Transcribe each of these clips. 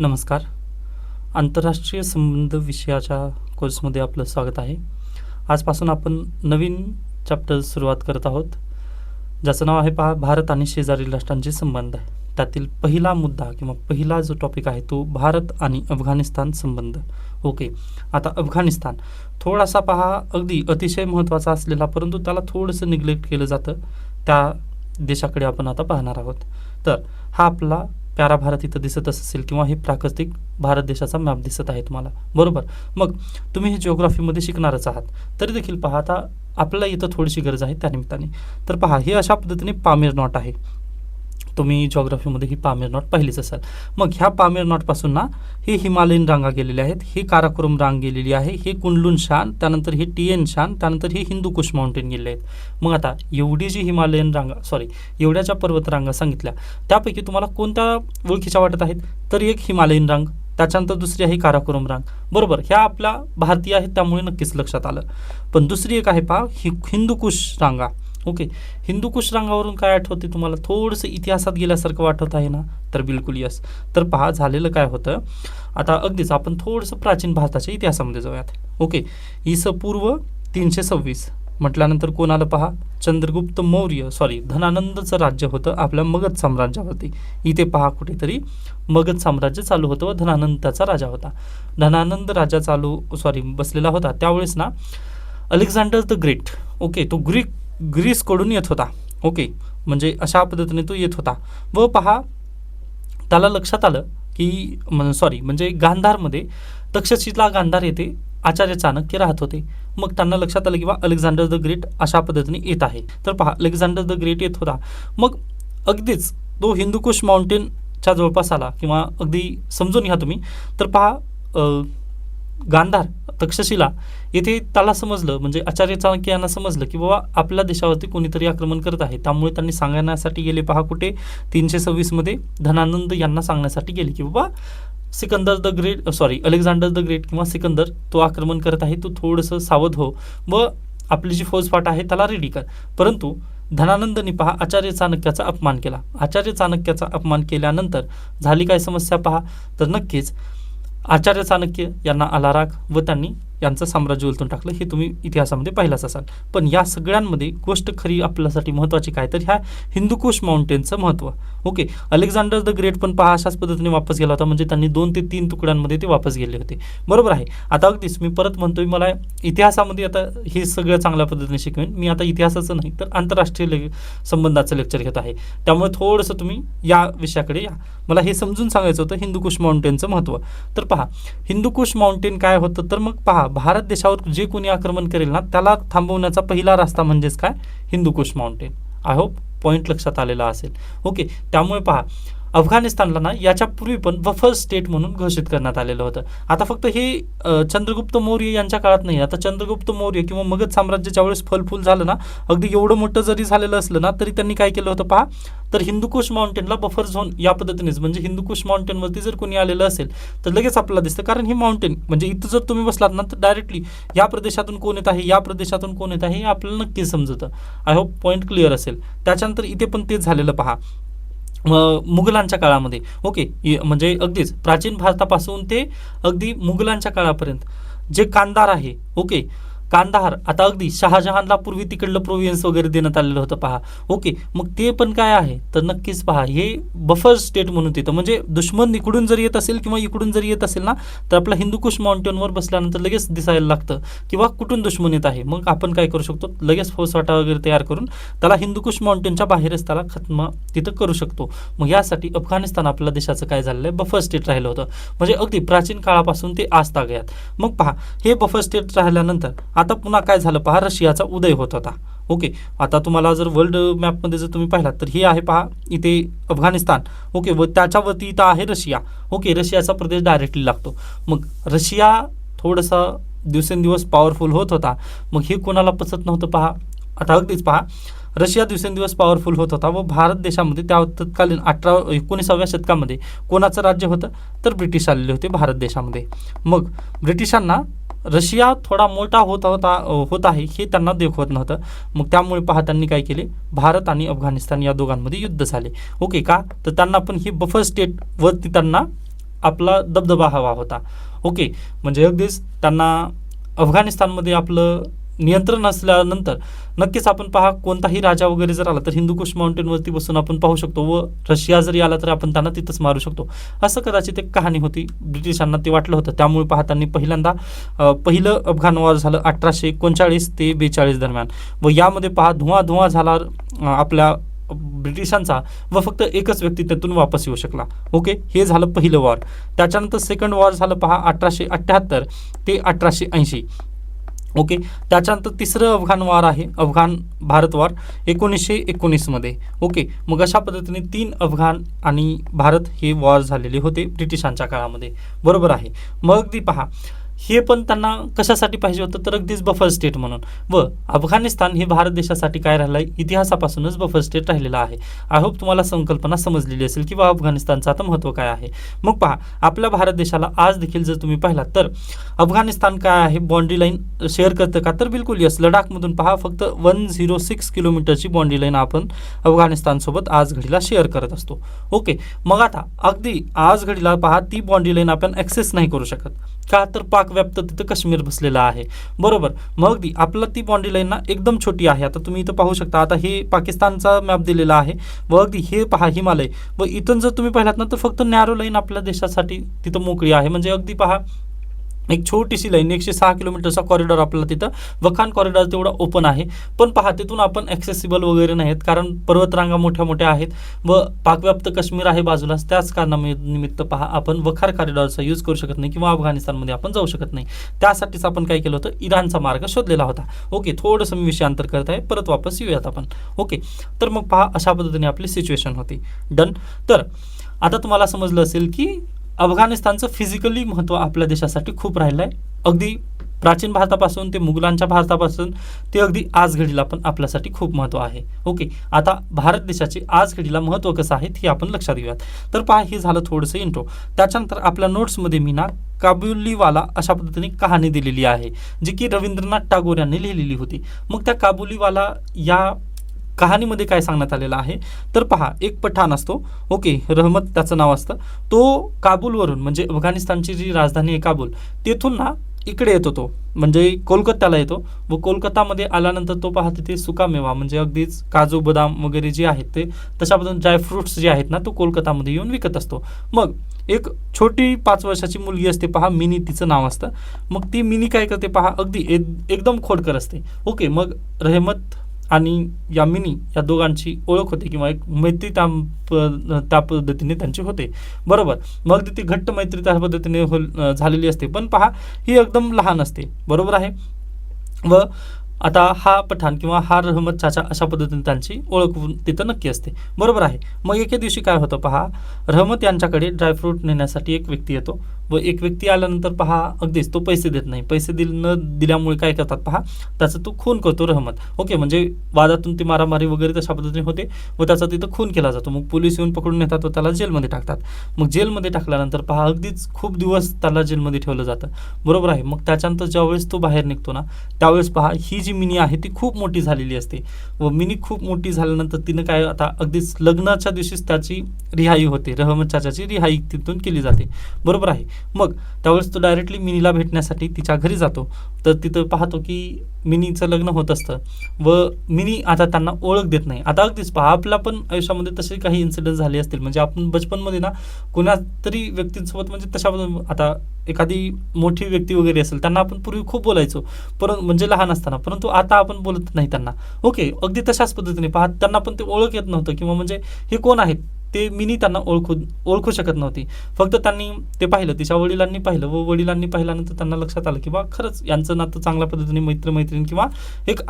नमस्कार. आंतरराष्ट्रीय संबंध विषयाच्या कोर्समध्ये आपलं स्वागत आहे. आजपासून आपण नवीन चॅप्टर सुरुवात करत आहोत, ज्याचं नाव आहे भारत आणि शेजारील राष्ट्रांचे संबंध. त्यातील पहिला मुद्दा किंवा पहिला जो टॉपिक आहे तो भारत आणि अफगाणिस्तान संबंध. ओके, आता अफगाणिस्तान थोडासा अगदी अतिशय महत्त्वाचा असलेला, परंतु त्याला थोडंसं निग्लेक्ट केलं जातं. त्या देशाकडे आपण आता पाहणार आहोत. तर हा आपला प्यारा भारत इथं दिसत असेल किंवा हे प्राकृतिक भारत देशाचा मॅप दिसत आहे तुम्हाला, बरोबर. मग तुम्ही हे जिओग्राफीमध्ये शिकणारच आहात, तरी देखील आता आपल्याला इथं थोडीशी गरज आहे त्यानिमित्ताने. तर हे अशा पद्धतीने पामीर नॉट आहे. तुम्ही जिओग्राफीमध्ये ही पामीर नॉट पाहिलीच असाल. मग ह्या पामीर नॉटपासून हे हिमालयन रांगा गेलेल्या आहेत, ही काराकोरम रांग गेलेली आहे, हे कुनलुन शान, त्यानंतर हे टिएन शान, त्यानंतर हे हिंदूकुश माउंटेन गेले आहेत. मग आता एवढी जी हिमालयन एवढ्या ज्या पर्वतरांगा सांगितल्या, त्यापैकी तुम्हाला कोणत्या ओळखीच्या वाटत आहेत? तर एक हिमालयन रांग, त्याच्यानंतर दुसरी आहे काराकोरम रांग, बरोबर. ह्या आपल्या भारतीय आहेत, त्यामुळे नक्कीच लक्षात आलं. पण दुसरी एक आहे हिंदूकुश रांगा. ओके, हिंदूकुश रांगावरून काय आठवते तुम्हाला? थोडंसं इतिहासात गेल्यासारखं वाटत आहे ना? तर बिलकुल यस. तर झालेलं काय होतं, आता अगदीच आपण थोडंसं प्राचीन भारताच्या इतिहासामध्ये जाऊयात. ओके, पूर्व 326 म्हटल्यानंतर कोण आलं? चंद्रगुप्त मौर्य, धनानंदचं राज्य होतं आपल्या मगध साम्राज्यावरती. इथे कुठेतरी मगध साम्राज्य चालू होतं व धनानंद त्याचा राजा होता. धनानंद राजा बसलेला होता त्यावेळेस अलेक्झांडर द ग्रेट, ओके, तो ग्रीसकडून येत होता. ओके, म्हणजे अशा पद्धतीने तो येत होता व त्याला लक्षात आलं की म्हणजे गांधारमध्ये तक्षशिला गांधार येथे आचार्य चाणक्य राहत होते. मग त्यांना लक्षात आलं की अलेक्झांडर द ग्रेट अशा पद्धतीने येत आहे. तर अलेक्झांडर द ग्रेट येत होता. मग अगदीच तो हिंदूकुश माउंटेनच्या जवळपास आला, किंवा अगदी समजून घ्या तुम्ही. तर गांधार, तक्षशिला येथे त्याला समजलं, म्हणजे आचार्य चाणक्य यांना समजलं की आपल्या देशावरती कोणीतरी आक्रमण करत आहे. त्यामुळे त्यांनी सांगण्यासाठी गेले कुठे 326 मध्ये धनानंद यांना सांगण्यासाठी गेले की अलेक्झांडर द ग्रेट किंवा सिकंदर तो आक्रमण करत आहे, तू थोडंसं सावध हो व आपली जी फौजफाट आहे त्याला रेडी कर. परंतु धनानंदनी आचार्य चाणक्याचा अपमान केला. आचार्य चाणक्याचा अपमान केल्यानंतर झाली काय समस्या तर नक्कीच आचार्य चाणक्य यांना आला राग व त्यांनी यांचं साम्राज्य उलटून टाकलं. हे तुम्ही इतिहासामध्ये पाहिलाच असाल. पण या सगळ्यांमध्ये गोष्ट खरी आपल्यासाठी महत्त्वाची काय, तर ह्या हिंदूकुश माउंटेनचं महत्त्व. ओके, अलेक्झांडर द ग्रेट पण अशाच पद्धतीने वापस गेला होता, म्हणजे त्यांनी 2 ते 3 तुकड्यांमध्ये ते वापस गेले होते, बरोबर आहे. आता अगदीच मी परत म्हणतोय, मला इतिहासामध्ये आता हे सगळं चांगल्या पद्धतीने शिकवेन मी. आता इतिहासाचं नाही तर आंतरराष्ट्रीय संबंधाचं लेक्चर घेत आहे, त्यामुळे थोडंसं तुम्ही या विषयाकडे या. मला हे समजून सांगायचं होतं हिंदूकुश माउंटेनचं महत्त्व. तर हिंदूकुश माउंटेन काय होतं, तर मग भारत देशावर जे कोणी आक्रमण करेल त्याला थांबवण्याचा पहिला रस्ता म्हणजेच काय, Hindu Kush mountain. I hope point लक्षात आलेला असेल. ओके, त्यामुळे अफगाणिस्तानला याच्या पूर्वी पण बफर स्टेट म्हणून घोषित करण्यात आलेलं होतं. आता फक्त हे चंद्रगुप्त मौर्य यांच्या काळात नाही. आता चंद्रगुप्त मौर्य किंवा मगध साम्राज्याच्या वेळेस फलफूल झालं अगदी एवढं मोठं जरी झालेलं असलं तरी त्यांनी काय केलं होतं तर हिंदूकुश माउंटेनला बफर झोन या पद्धतीनेच, म्हणजे हिंदूकुश माउंटेनवरती जर कोणी आलेलं असेल तर लगेच आपल्याला दिसतं, कारण ही माउंटेन म्हणजे इथं जर तुम्ही बसलात तर डायरेक्टली या प्रदेशातून कोण येत आहे, या प्रदेशातून कोण येत आहे हे आपल्याला नक्कीच समजतं. आय होप पॉईंट क्लिअर असेल. त्याच्यानंतर इथे पण तेच झालेलं मुघलांच्या काळामध्ये. ओके, म्हणजे अगदीच प्राचीन भारतापासून ते अगदी मुघलांच्या काळापर्यंत जे कांदार आहे, ओके, कांदाहार, आता अगदी शहाजहानला पूर्वी तिकडलं प्रोव्हिन्स वगैरे देण्यात आलेलं होतं ओके, मग ते पण काय आहे तर नक्कीच हे बफर स्टेट म्हणून तिथं, म्हणजे दुश्मन इकडून जर येत असेल किंवा इकडून जर येत असेल तर आपला हिंदूकुश माउंटेनवर बसल्यानंतर लगेच दिसायला लागतं किंवा कुठून दुश्मन येत आहे. मग आपण काय करू शकतो, लगेच फौजफाटा वगैरे तयार करून त्याला हिंदूकुश माउंटेनच्या बाहेरच त्याला खत्म तिथं करू शकतो. मग यासाठी अफगाणिस्तान आपल्या देशाचं काय झालेलं आहे, बफर स्टेट राहिलं होतं, म्हणजे अगदी प्राचीन काळापासून ते आज तागयात. मग हे बफर स्टेट राहिल्यानंतर आता पुन्हा काय झालं रशियाचा उदय होत होता. ओके, आता तुम्हाला जर वर्ल्ड मॅपमध्ये जर तुम्ही पाहिलात तर हे आहे इथे अफगाणिस्तान. ओके, व त्याच्यावरती इथं आहे रशिया. ओके, रशियाचा प्रदेश डायरेक्टली लागतो. मग रशिया थोडासा दिवसेंदिवस पॉवरफुल होत होता. मग हे कोणाला पचत नव्हतं आता अगदीच रशिया दिवसेंदिवस पॉवरफुल होत होता व भारत देशामध्ये त्या तत्कालीन 19व्या शतकामध्ये कोणाचं राज्य होतं तर ब्रिटिश आलेले होते भारत देशामध्ये. मग ब्रिटिशांना रशिया थोडा मोठा होत आहे हे त्यांना देखवत नव्हतं. मग त्यामुळे त्यांनी काय केले, भारत आणि अफगाणिस्तान या दोघांमध्ये युद्ध झाले. ओके, का तर त्यांना पण ही बफर स्टेट वरती त्यांना आपला दबदबा हवा होता. ओके, म्हणजे अगदीच त्यांना अफगाणिस्तानमध्ये आपलं नियंत्रण असल्यानंतर नक्कीच आपण पहा, कोणताही राजा वगैरे जर आला तर हिंदुकुश माउंटेनवरती बसून आपण पाहू शकतो, व रशिया जरी आला तर आपण त्यांना तिथंच मारू शकतो. असं कदाचित एक कहाणी होती, ब्रिटिशांना ते वाटलं होतं. त्यामुळे पहा, त्यांनी पहिल्यांदा पहिलं अफगाण वॉर झालं 1839 ते 42 दरम्यान, व यामध्ये पहा धुवा झाला आपल्या ब्रिटिशांचा, व फक्त एकच व्यक्ती त्यातून वापस येऊ शकला. ओके, हे झालं पहिलं वॉर. त्याच्यानंतर सेकंड वॉर झालं पहा 1878 ते 1880. ओके, त्याच्यानंतर तिसरं अफगाण वॉर आहे अफगाण भारत वॉर 1919 मध्ये. ओके, मग अशा पद्धतीने 3 अफगाण आणि भारत हे वॉर झालेले होते ब्रिटिशांच्या काळामध्ये. बरोबर आहे. मग अगदी पहा, हे पण त्यांना कशासाठी पाहिजे होतं, तर अगदीच बफर स्टेट म्हणून. व अफगाणिस्तान हे भारत देशासाठी काय राहिलं आहे, इतिहासापासूनच बफर स्टेट राहिलेलं आहे. आय होप तुम्हाला संकल्पना समजलेली असेल की बा अफगाणिस्तानचं आता महत्त्व काय आहे. मग पहा, आपल्या भारत देशाला आज देखील जर तुम्ही पाहिलात तर अफगाणिस्तान काय आहे, बाँड्री लाईन शेअर करतं का, तर बिलकुल यस. लडाखमधून पहा फक्त 106 किलोमीटरची बाँड्री लाईन आपण अफगाणिस्तानसोबत आज घडीला शेअर करत असतो. ओके, मग आता अगदी आज घडीला पहा, ती बाँड्री लाईन आपण ॲक्सेस नाही करू शकत का, तर पाक व्याप्त तिथं काश्मीर बसलेला आहे. बरोबर. मग अगदी आपला ती बाँड्री लाईन ना एकदम छोटी आहे. आता तुम्ही इथं पाहू शकता, आता हे पाकिस्तानचा मॅप दिलेला आहे, व अगदी हे पहा हिमालय, व इथून जर तुम्ही पाहिलात ना तर फक्त नॅरो लाईन आपल्या देशासाठी तिथं मोकळी आहे. म्हणजे अगदी पहा, एक छोटीशी लाईन 106 किलोमीटरचा कॉरिडॉर आपल्याला तिथं वखान कॉरिडॉर तेवढा ओपन आहे. पण पहा, तिथून आपण ॲक्सेसिबल वगैरे नाहीत, कारण पर्वतरांगा मोठ्या मोठ्या आहेत व पाकव्याप्त काश्मीर आहे बाजूलाच. त्याच कारणानिमित्त पहा, आपण वखार कॉरिडॉरचा यूज करू शकत नाही किंवा अफगाणिस्तानमध्ये आपण जाऊ शकत नाही. त्यासाठीच आपण काय केलं होतं, इराणचा मार्ग शोधलेला होता. ओके, थोडंसं मी विषयांतर करत आहे, परत वापस येऊयात आपण. ओके, तर मग पहा, अशा पद्धतीने आपली सिच्युएशन होती. डन. तर आता तुम्हाला समजलं असेल की अफगाणिस्तानचं फिजिकली महत्त्व आपल्या देशासाठी खूप राहिलं आहे. अगदी प्राचीन भारतापासून ते मुघलांच्या भारतापासून ते अगदी आज घडीला पण आपल्यासाठी खूप महत्त्व आहे. ओके, आता भारत देशाचे आज घडीला महत्त्व कसं आहे हे आपण लक्षात घेऊयात. तर पहा, हे झालं थोडंसं इंट्रो. त्याच्यानंतर आपल्या नोट्समध्ये मी ना काबुलीवाला अशा पद्धतीने कहाणी दिलेली आहे, जी की रवींद्रनाथ टागोर यांनी लिहिलेली होती. मग त्या काबुलीवाला या कहाणीमध्ये काय सांगण्यात आलेलं आहे, तर पहा, एक पठाण असतो. ओके, रहमत त्याचं नाव असतं. तो काबूलवरून, म्हणजे अफगाणिस्तानची जी राजधानी आहे काबूल, तेथून ना इकडे येतो तो, म्हणजे कोलकात्याला येतो. व कोलकातामध्ये आल्यानंतर तो पहा, तिथे सुकामेवा म्हणजे अगदीच काजू बदाम वगैरे जे आहेत ते तशा पद्धतीने ड्रायफ्रुट्स जे आहेत ना, तो कोलकातामध्ये येऊन विकत असतो. मग एक छोटी 5 वर्षाची मुलगी असते पहा, मिनी तिचं नाव असतं. मग ती मिनी काय करते पहा, अगदी एकदम खोडकर असते. ओके, मग रहमत आणि या मिनी या दोघांची ओळख होते किंवा एक मैत्री त्या पद्धतीने त्यांची होते. बरोबर. मग ती घट्ट मैत्री त्या पद्धतीने झालेली असते. पण पहा, ही एकदम लहान असते. बरोबर आहे. व आता हा पठाण किंवा हा रहमत चाचा अशा पद्धतीने त्यांची ओळख तिथं नक्की असते. बरोबर आहे. मग एके दिवशी काय होतं पहा, रहमत यांच्याकडे ड्रायफ्रूट नेण्यासाठी एक व्यक्ती येतो, व एक व्यक्ती आल्यानंतर पहा, अगदीच तो पैसे देत नाही. पैसे न दिल्यामुळे काय करतात पहा, त्याचा तो खून करतो रहमत. ओके, म्हणजे वादातून ती मारामारी वगैरे तशा पद्धतीने होते व त्याचा तिथं खून केला जातो. मग पोलीस येऊन पकडून नेतात व त्याला जेलमध्ये टाकतात. मग जेलमध्ये टाकल्यानंतर पहा, अगदीच खूप दिवस त्याला जेलमध्ये ठेवलं जातं. बरोबर आहे. मग त्याच्यानंतर ज्यावेळेस तो बाहेर निघतो ना, त्यावेळेस पहा, ही जी मिनी आहे ती खूप मोठी झालेली असते. व मिनी खूप मोठी झाल्यानंतर तिनं काय, आता अगदीच लग्नाच्या दिवशीच त्याची रिहाई होते. रहमत चाचाची रिहाई तिथून केली जाते. बरोबर आहे. मग त्यावेळेस तो डायरेक्टली मिनीला भेटण्यासाठी तिच्या घरी जातो. तर तिथं पाहतो की मिनीचं लग्न होत असतं व मिनी आता त्यांना ओळख देत नाही. आता अगदीच पहा, आपल्या पण आयुष्यामध्ये तसे काही इन्सिडेंट झाले असतील. म्हणजे आपण बचपनमध्ये ना कोणा तरी व्यक्तींसोबत, म्हणजे तशा आता एखादी मोठी व्यक्ती वगैरे असेल, त्यांना आपण पूर्वी खूप बोलायचो, परंतु म्हणजे लहान असताना, परंतु आता आपण बोलत नाही त्यांना. ओके, अगदी तशाच पद्धतीने पहा, त्यांना पण ते ओळख येत नव्हतं किंवा म्हणजे हे कोण आहेत ते मिनी त्यांना ओळखू शकत नव्हती. फक्त त्यांनी ते पाहिलं, तिच्या वडिलांनी पाहिलं व वडिलांनी पाहिल्यानंतर त्यांना लक्षात आलं की बा खरंच यांचं नातं चांगल्या पद्धतीने मैत्रीण किंवा एक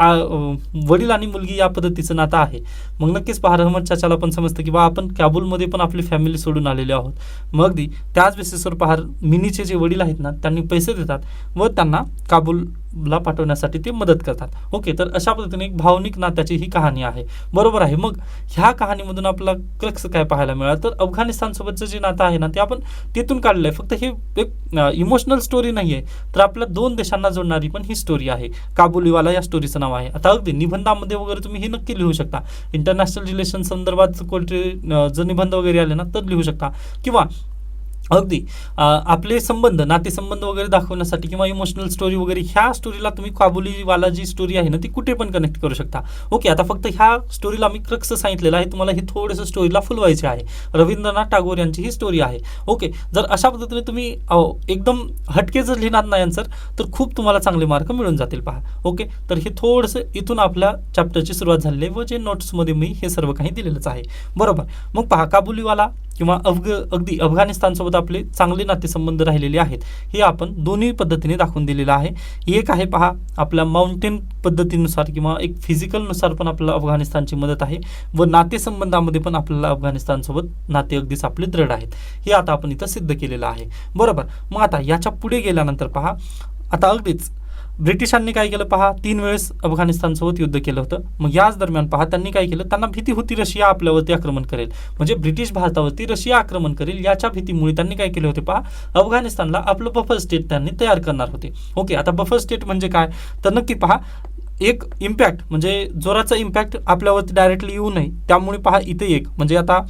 वडील आणि मुलगी या पद्धतीचं नातं आहे. मग नक्कीच पहा, रहमत चाचाला पण समजतं की बा आपण काबूलमध्ये पण आपली फॅमिली सोडून आलेले आहोत. मग अगदी त्याच बेसिसवर पहा, मिनीचे जे वडील आहेत ना, त्यांनी पैसे देतात व त्यांना काबूलला पाठवण्यासाठी ते मदत करतात. ओके, तर अशा पद्धतीने एक भावनिक नात्याची ही कहाणी आहे. बरोबर आहे. मग ह्या कहाणीमधून आपला क्रक्स काय पाहायला मिळालं, तर अफगाणिस्तानसोबतचं जे नातं आहे ना, ते आपण तिथून काढलं आहे. फक्त हे एक इमोशनल स्टोरी नाही आहे, तर आपल्या 2 देशांना जोडणारी पण ही स्टोरी आहे. काबुलीवाला या स्टोरीचं नाव आहे. आता अगदी निबंधामध्ये वगैरे तुम्ही हे नक्की लिहू शकता. इंटरनॅशनल रिलेशन संदर्भात कोणते जर निबंध वगैरे आले ना, तर लिहू शकता. किंवा अगदी आपले संबंध, नातेसंबंध वगैरे दाखवण्यासाठी किंवा इमोशनल स्टोरी वगैरे ह्या स्टोरीला तुम्ही काबुलीवाला जी स्टोरी आहे ना ती कुठे पण कनेक्ट करू शकता. ओके, आता फक्त ह्या स्टोरीला मी क्रक्स सांगितलेलं आहे, तुम्हाला हे थोडंसं स्टोरीला फुलवायचे आहे. रवींद्रनाथ टागोर यांची ही स्टोरी आहे. ओके, जर अशा पद्धतीने तुम्ही एकदम हटके जर लिहिणार नाही आन्सर तर खूप तुम्हाला चांगले मार्क मिळून जातील पहा. ओके, तर हे थोडंसं इथून आपल्या चॅप्टरची सुरुवात झालेली आहे व जे नोट्समध्ये मी हे सर्व काही दिलेलंच आहे. बरोबर, मग पहा काबुलीवाला किंवा अगदी अफगाणिस्तानसोबत आपले चांगले नातेसंबंध राहिलेले आहेत हे आपण दोन्ही पद्धतीने दाखवून दिलेलं आहे. एक आहे पहा आपल्या माउंटेन पद्धतीनुसार किंवा एक फिजिकलनुसार पण आपल्याला अफगाणिस्तानची मदत आहे व नातेसंबंधामध्ये पण आपल्याला अफगाणिस्तानसोबत नाते अगदीच आपले दृढ आहेत, हे आता आपण इथं सिद्ध केलेलं आहे. बरोबर, मग आता याच्या पुढे गेल्यानंतर पहा आता अगदीच ब्रिटिशांनी काय केलं पहा, 3 वेळेस अफगाणिस्तानसोबत युद्ध केलं होतं. मग याच दरम्यान पहा त्यांनी काय केलं, त्यांना भीती होती रशिया आपल्यावरती आक्रमण करेल, म्हणजे ब्रिटिश भारतावरती रशिया आक्रमण करेल याच्या भीतीमुळे त्यांनी काय केले होते पहा, अफगाणिस्तानला आपलं बफर स्टेट त्यांनी तयार करणार होते. ओके, आता बफर स्टेट म्हणजे काय तर नक्की पहा एक इम्पॅक्ट म्हणजे जोराचा इम्पॅक्ट आपल्यावरती डायरेक्टली येऊ नये त्यामुळे पहा इथे एक म्हणजे आता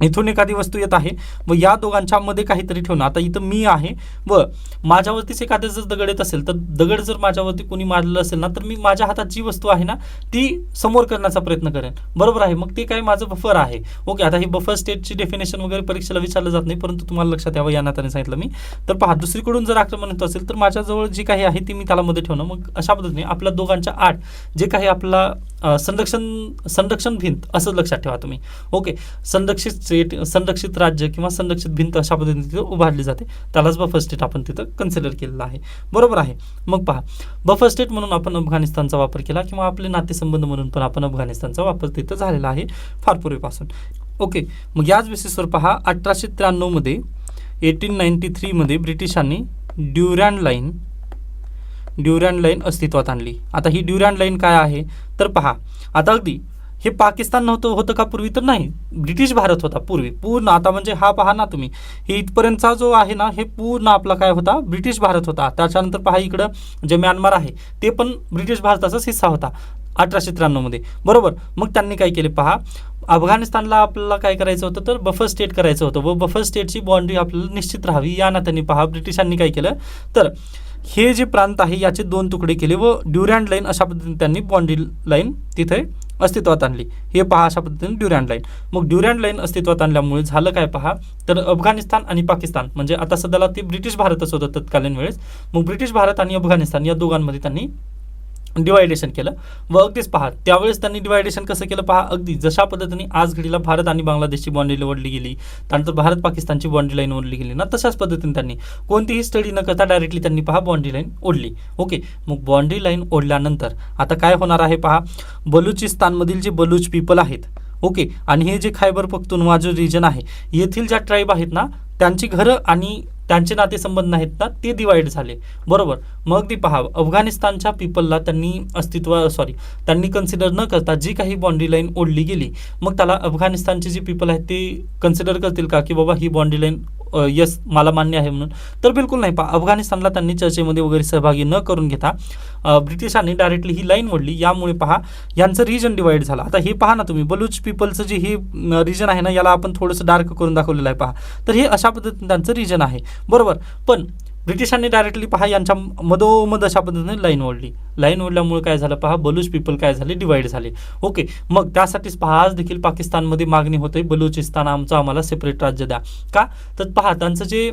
इथून एखादी वस्तू येत आहे व या दोघांच्या मध्ये काहीतरी ठेवणं. आता इथं मी आहे व माझ्यावरतीच एखादं जर दगड येत असेल तर दगड जर माझ्यावरती कोणी मारलेलं असेल ना तर मी माझ्या हातात जी वस्तू आहे ना ती समोर करण्याचा प्रयत्न करेन. बरोबर आहे, मग ते काय माझं बफर आहे. ओके, आता ही बफर स्टेटची डेफिनेशन वगैरे परीक्षेला विचारलं जात नाही परंतु तुम्हाला लक्षात यावं या नात्याने सांगितलं मी. तर पहा दुसरीकडून जर आक्रमण होत असेल तर माझ्याजवळ जी काही आहे ती मी त्याला मध्ये ठेवणं. मग अशा पद्धतीने आपल्या दोघांच्या आड जे काही आपला संरक्षण भिंत असं लक्षात ठेवा तुम्ही. ओके, संरक्षित राज्य किंवा संरक्षित भिंत अशा पद्धतीने तिथं उभारली जाते, त्यालाच बफर स्टेट आपण तिथं कन्सिडर केलेलं आहे. बरोबर आहे, मग पहा बफर स्टेट म्हणून आपण अफगाणिस्तानचा वापर केला किंवा आपले नातेसंबंध म्हणून पण आपण अफगाणिस्तानचा वापर तिथं झालेला आहे फार पूर्वीपासून. ओके, मग याच बेसिसवर पहा 1893 मध्ये 1893 मध्ये ब्रिटिशांनी ड्युरँड लाईन अस्तित्वात आणली. आता ही ड्युरँड लाईन काय आहे तर पहा आता अगदी हे पाकिस्तान होतं का पूर्वी तर नाही, ब्रिटिश भारत होता पूर्वी पूर्ण. आता म्हणजे हा पहा ना तुम्ही हे इथपर्यंतचा जो आहे ना हे पूर्ण आपला काय होता ब्रिटिश भारत होता. त्याच्यानंतर पहा इकडं जे म्यानमार आहे ते पण ब्रिटिश भारताचाच हिस्सा होता 1893 मध्ये. बरोबर, मग त्यांनी काय केले पहा अफगाणिस्तानला आपल्याला काय करायचं होतं तर बफर स्टेट करायचं होतं व बफर स्टेटची बाउंड्री आपल्याला निश्चित राहावी या नात्याने पहा ब्रिटिशांनी काय केलं तर हे जे प्रांत आहे याचे 2 तुकडे केले व ड्युरँड लाईन अशा पद्धतीने त्यांनी बाउंड्री लाईन तिथे अस्तित्वात आणली. हे पहा अशा पद्धतीने ड्युरँड लाईन. मग ड्युरँड लाईन अस्तित्वात आणल्यामुळे झालं काय पहा तर अफगाणिस्तान आणि पाकिस्तान म्हणजे आता सध्याला ते ब्रिटिश भारतच होतं तत्कालीन वेळेस. मग ब्रिटिश भारत आणि अफगाणिस्तान या दोघांमध्ये त्यांनी डिवायडेशन केलं व अगदीच पहा त्यावेळेस त्यांनी डिवायडेशन कसं केलं पहा अगदी जशा पद्धतीने आज घडीला भारत आणि बांगलादेशची बाउंड्री ओढली गेली त्यानंतर भारत पाकिस्तानची बाउंड्री लाईन ओढली गेली ना तशाच पद्धतीने त्यांनी कोणतीही स्टडी न करता डायरेक्टली त्यांनी पहा बाउंड्री लाईन ओढली. ओके, मग बाउंड्री लाईन ओढल्यानंतर आता काय होणार आहे पहा बलुचिस्तानमधील जे बलूच पीपल आहेत ओके आणि हे जे खैबर पख्तूनवा जो रिजन आहे येथील ज्या ट्राईब आहेत ना त्यांची घरं आणि त्यांचे नातेसंबंध आहेत ना ते डिवाइड झाले. बरोबर, मग ती पहा अफगाणिस्तानच्या पीपलला त्यांनी कन्सिडर न करता जी काही बाउंड्री लाईन ओढली गेली मग त्याला अफगाणिस्तानचे जे पीपल आहेत ते कन्सिडर करतील का की बाबा ही बाउंड्री लाईन यस मला मान्य आहे म्हणून तर बिलकुल नाही. पहा अफगाणिस्तानला त्यांनी चर्चेमध्ये वगैरे सहभागी न करून घेता ब्रिटिशांनी डायरेक्टली ही लाईन ओढली यामुळे पहा यांचं रिजन डिवाइड झालं. आता हे पहा ना तुम्ही बलूच पीपलचं जे हे रिजन आहे ना याला आपण थोडंसं डार्क करून दाखवलेलं आहे पहा. तर हे अशा पद्धतीने त्यांचं रिजन आहे. बरोबर, पण ब्रिटिशांनी डायरेक्टली पहा यांच्या मधोमध अशा पद्धतीने लाईन ओढली. लाईन ओढल्यामुळे काय झालं पहा बलूच पीपल काय झाले डिवाइड झाले. ओके, मग त्यासाठीच पहा आज देखील पाकिस्तानमध्ये मागणी होते बलुचिस्तान आम्हाला सेपरेट राज्य द्या. का तर पहा त्यांचं जे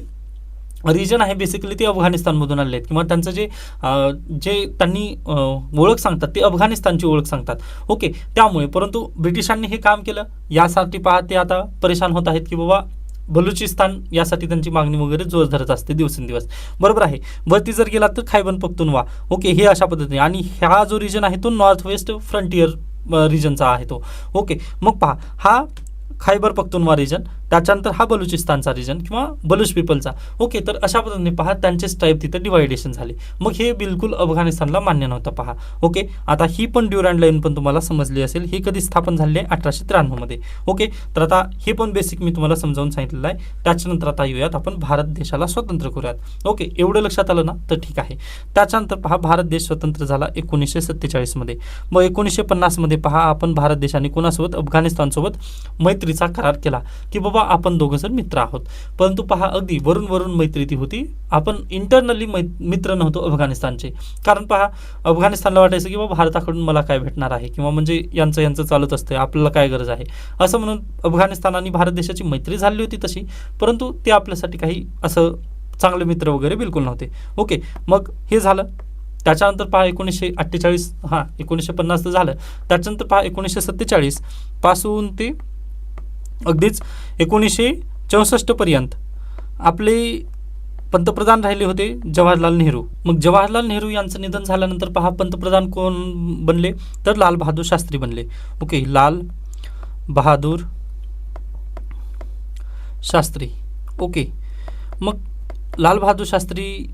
रिजन आहे बेसिकली ते अफगाणिस्तानमधून आले आहेत किंवा त्यांचं जे त्यांनी ओळख सांगतात ते अफगाणिस्तानची ओळख सांगतात. ओके, त्यामुळे परंतु ब्रिटिशांनी हे काम केलं यासाठी पहा ते आता परेशान होत आहेत की बाबा बलुचिस्तान यासाठी त्यांची मागणी वगैरे जोर धरत असते दिवसेंदिवस. बरोबर आहे, वरती जर गेला तर खैबर पख्तूनवा ओके हे अशा पद्धतीने आणि हा जो रिजन आहे तो नॉर्थ वेस्ट फ्रंटियर रिजनचा आहे तो. ओके, मग पहा हा खैबर पख्तूनवा रिजन त्याच्यानंतर हा बलुचिस्तानचा रिजन किंवा बलूच पीपलचा. ओके, तर अशा पद्धतीने पहा त्यांचे स्ट्राईप तिथे डिवायडेशन झाले. मग हे बिलकुल अफगाणिस्तानला मान्य नव्हतं पहा. ओके, आता ही पण ड्युरँड लाईन पण तुम्हाला समजली असेल. ही कधी स्थापन झाली आहे 1893 मध्ये. ओके, तर आता हे पण बेसिक मी तुम्हाला समजावून सांगितलेलं आहे. त्याच्यानंतर आता येऊयात आपण भारत देशाला स्वतंत्र करूयात. ओके, एवढं लक्षात आलं ना तर ठीक आहे. त्याच्यानंतर पहा भारत देश स्वतंत्र झाला 1947 मध्ये. मग 1950 मध्ये पहा आपण भारत देशाने कोणासोबत अफगाणिस्तानसोबत मैत्रीचा करार केला की बाबा बाबा आपण दोघं जण मित्र आहोत. परंतु पहा अगदी वरून वरून मैत्री ती होती, आपण इंटरनली मित्र नव्हतो अफगाणिस्तानचे. कारण पहा अफगाणिस्तानला वाटायचं की बाबा भारताकडून मला काय भेटणार आहे, किंवा म्हणजे यांचं चालत असतं, आपल्याला काय गरज आहे असं म्हणून अफगाणिस्तान आणि भारत देशाची मैत्री झाली होती तशी, परंतु ते आपल्यासाठी काही असं चांगले मित्र वगैरे बिलकुल नव्हते. ओके, मग हे झालं. त्याच्यानंतर पहा 1948 1950 तर झालं. त्याच्यानंतर पहा 1947 पासून ते अगदीच 1964 पर्यंत आपले पंतप्रधान राहिले होते जवाहरलाल नेहरू. मग जवाहरलाल नेहरू यांचं निधन झाल्यानंतर पहा पंतप्रधान कोण बनले, तर लाल बहादूर शास्त्री बनले. ओके, लाल बहादूर शास्त्री. ओके, मग लाल बहादूर शास्त्री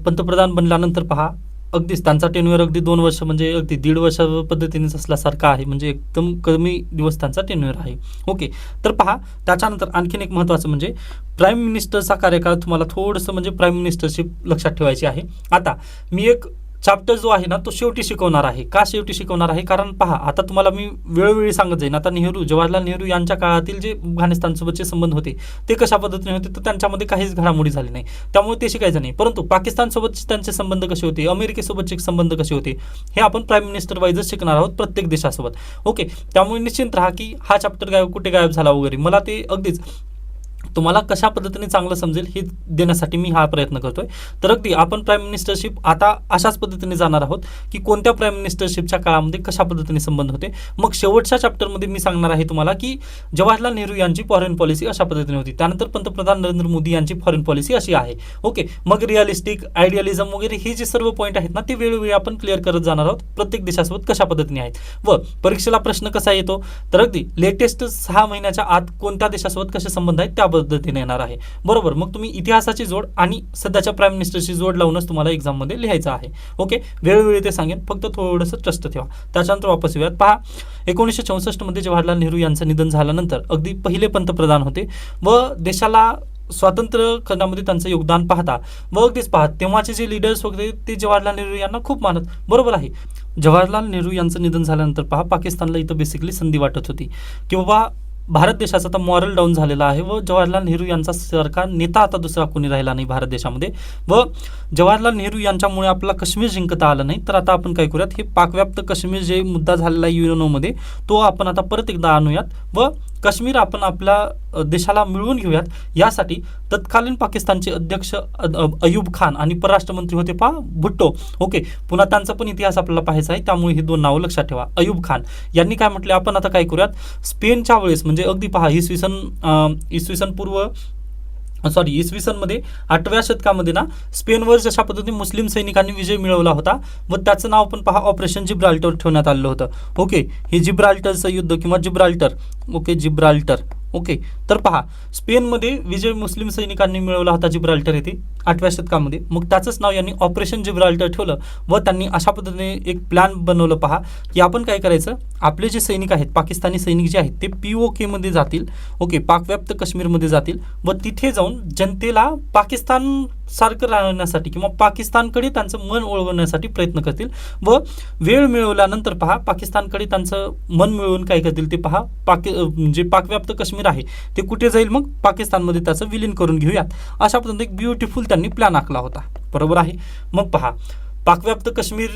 पंतप्रधान बनल्यानंतर पहा अगदीच त्यांचा टेन्युअर अगदी 2 वर्ष म्हणजे अगदी 1.5 वर्ष पद्धतीनेच असल्यासारखा आहे, म्हणजे एकदम कमी दिवस त्यांचा टेन्युअर आहे. ओके, तर पहा त्याच्यानंतर आणखीन एक महत्त्वाचं म्हणजे प्राईम मिनिस्टरचा कार्यकाळ तुम्हाला थोडंसं म्हणजे प्राईम मिनिस्टरशिप लक्षात ठेवायची आहे. आता मी एक चॅप्टर जो आहे ना तो शेवटी शिकवणार आहे. का शेवटी शिकवणार आहे, कारण पहा आता तुम्हाला मी वेळोवेळी सांगत जाईन. आता जवाहरलाल नेहरू यांच्या काळातील जे अफगाणिस्तानसोबतचे संबंध होते ते कशा पद्धतीने होते, तर त्यांच्यामध्ये काहीच घडामोडी झाली नाही, त्यामुळे ते शिकायचं नाही. परंतु पाकिस्तानसोबतचे त्यांचे संबंध कसे होते, अमेरिकेसोबतचे संबंध कसे होते, हे आपण प्राईम मिनिस्टर वाईजच शिकणार आहोत प्रत्येक देशासोबत. ओके, त्यामुळे निश्चिंत राहा की हा चॅप्टर कुठे गायब झाला वगैरे, मला ते अगदीच तुम्हाला कशा पद्धतीने चांगलं समजेल हे देण्यासाठी मी हा प्रयत्न करतोय. तर अगदी आपण प्राईम मिनिस्टरशिप आता अशाच पद्धतीने जाणार आहोत की कोणत्या प्राईम मिनिस्टरशिपच्या काळामध्ये कशा पद्धतीने संबंध होते. मग शेवटच्या चॅप्टरमध्ये मी सांगणार आहे तुम्हाला की जवाहरलाल नेहरू यांची फॉरेन पॉलिसी अशा पद्धतीने होती, त्यानंतर पंतप्रधान नरेंद्र मोदी यांची फॉरेन पॉलिसी अशी आहे. ओके, मग रिअलिस्टिक, आयडियलिझम वगैरे हे जे सर्व पॉईंट आहेत ना ते वेळोवेळी आपण क्लिअर करत जाणार आहोत प्रत्येक देशासोबत कशा पद्धतीने आहेत. व परीक्षेला प्रश्न कसा येतो, तर अगदी लेटेस्ट 6 महिन्याच्या आत कोणत्या देशासोबत कसे संबंध आहेत त्या पद्धतीने येणार आहे. बरोबर, मग तुम्ही इतिहासाची जोड आणि सध्याच्या प्राईम मिनिस्टरची जोड लावूनच तुम्हाला एक्झाममध्ये लिहायचं आहे. ओके, वेळोवेळी ते सांगेन, फक्त थोडंसं ट्रस्ट ठेवा. त्याच्यानंतर वापस येऊयात. पहा 1964 मध्ये जवाहरलाल नेहरू यांचं निधन झाल्यानंतर अगदी पहिले पंतप्रधान होते व देशाला स्वातंत्र्य करण्यामध्ये त्यांचं योगदान पाहता व अगदीच पहा तेव्हाचे जे लीडर्स होते ते जवाहरलाल नेहरू यांना खूप मानत. बरोबर आहे. जवाहरलाल नेहरू यांचं निधन झाल्यानंतर पहा पाकिस्तानला इथं बेसिकली संधी वाटत होती की बाबा भारत देशाचा आता मॉरल डाऊन झालेला आहे व जवाहरलाल नेहरू यांचा सारखा नेता आता दुसरा कोणी राहिला नाही भारत देशामध्ये, व जवाहरलाल नेहरू यांच्यामुळे आपला काश्मीर जिंकता आलं नाही. तर आता आपण काय करूयात, हे पाकव्याप्त काश्मीर जे मुद्दा झालेला आहे युएनओमध्ये तो आपण आता परत एकदा आणूयात व काश्मीर आपण आपल्या देशाला मिळवून घेऊयात. यासाठी तत्कालीन पाकिस्तानचे अध्यक्ष अयूब खान आणि परराष्ट्र मंत्री होते पहा भुट्टो. ओके, पुन्हा त्यांचा पण इतिहास आपल्याला पाहायचा आहे, त्यामुळे ही 2 नावं लक्षात ठेवा. अयूब खान यांनी काय म्हटले, आपण आता काय करूयात, स्पेनच्या वेळेस म्हणजे अगदी पहा इसवी सन मध्ये 8व्या शतकामध्ये ना स्पेनवर जशा पद्धतीने मुस्लिम सैनिकांनी विजय मिळवला होता व त्याचं नाव पण पहा ऑपरेशन जिब्राल्टर ठेवण्यात आलं होतं. ओके, हे जिब्राल्टरचं युद्ध किंवा जिब्राल्टर. Okay, Gibraltar. ओके, तर पहा स्पेनमध्ये विजय मुस्लिम सैनिकांनी मिळवला होता जिब्राल्टर येथे 8व्या शतकामध्ये. मग त्याचंच नाव यांनी ऑपरेशन जिब्राल्टर ठेवलं व त्यांनी अशा पद्धतीने एक प्लॅन बनवलं पहा की आपण काय करायचं, आपले जे सैनिक आहेत पाकिस्तानी सैनिक जे आहेत ते POK मध्ये जातील. ओके, पाकव्याप्त काश्मीरमध्ये जातील व तिथे जाऊन जनतेला पाकिस्तान सारखं राहण्यासाठी किंवा पाकिस्तानकडे त्यांचं मन वळवण्यासाठी प्रयत्न करतील व वेळ मिळवल्यानंतर पहा पाकिस्तानकडे त्यांचं मन मिळवून काय करतील ते पहा जे पाकव्याप्त काश्मीर आहे ते कुठे जाईल, मग पाकिस्तानमध्ये त्याचं विलीन करून घेऊयात. अशा पद्धतीने एक ब्युटिफुल त्यांनी प्लॅन आखला होता. बरोबर आहे. मग पहा पाकव्याप्त काश्मीर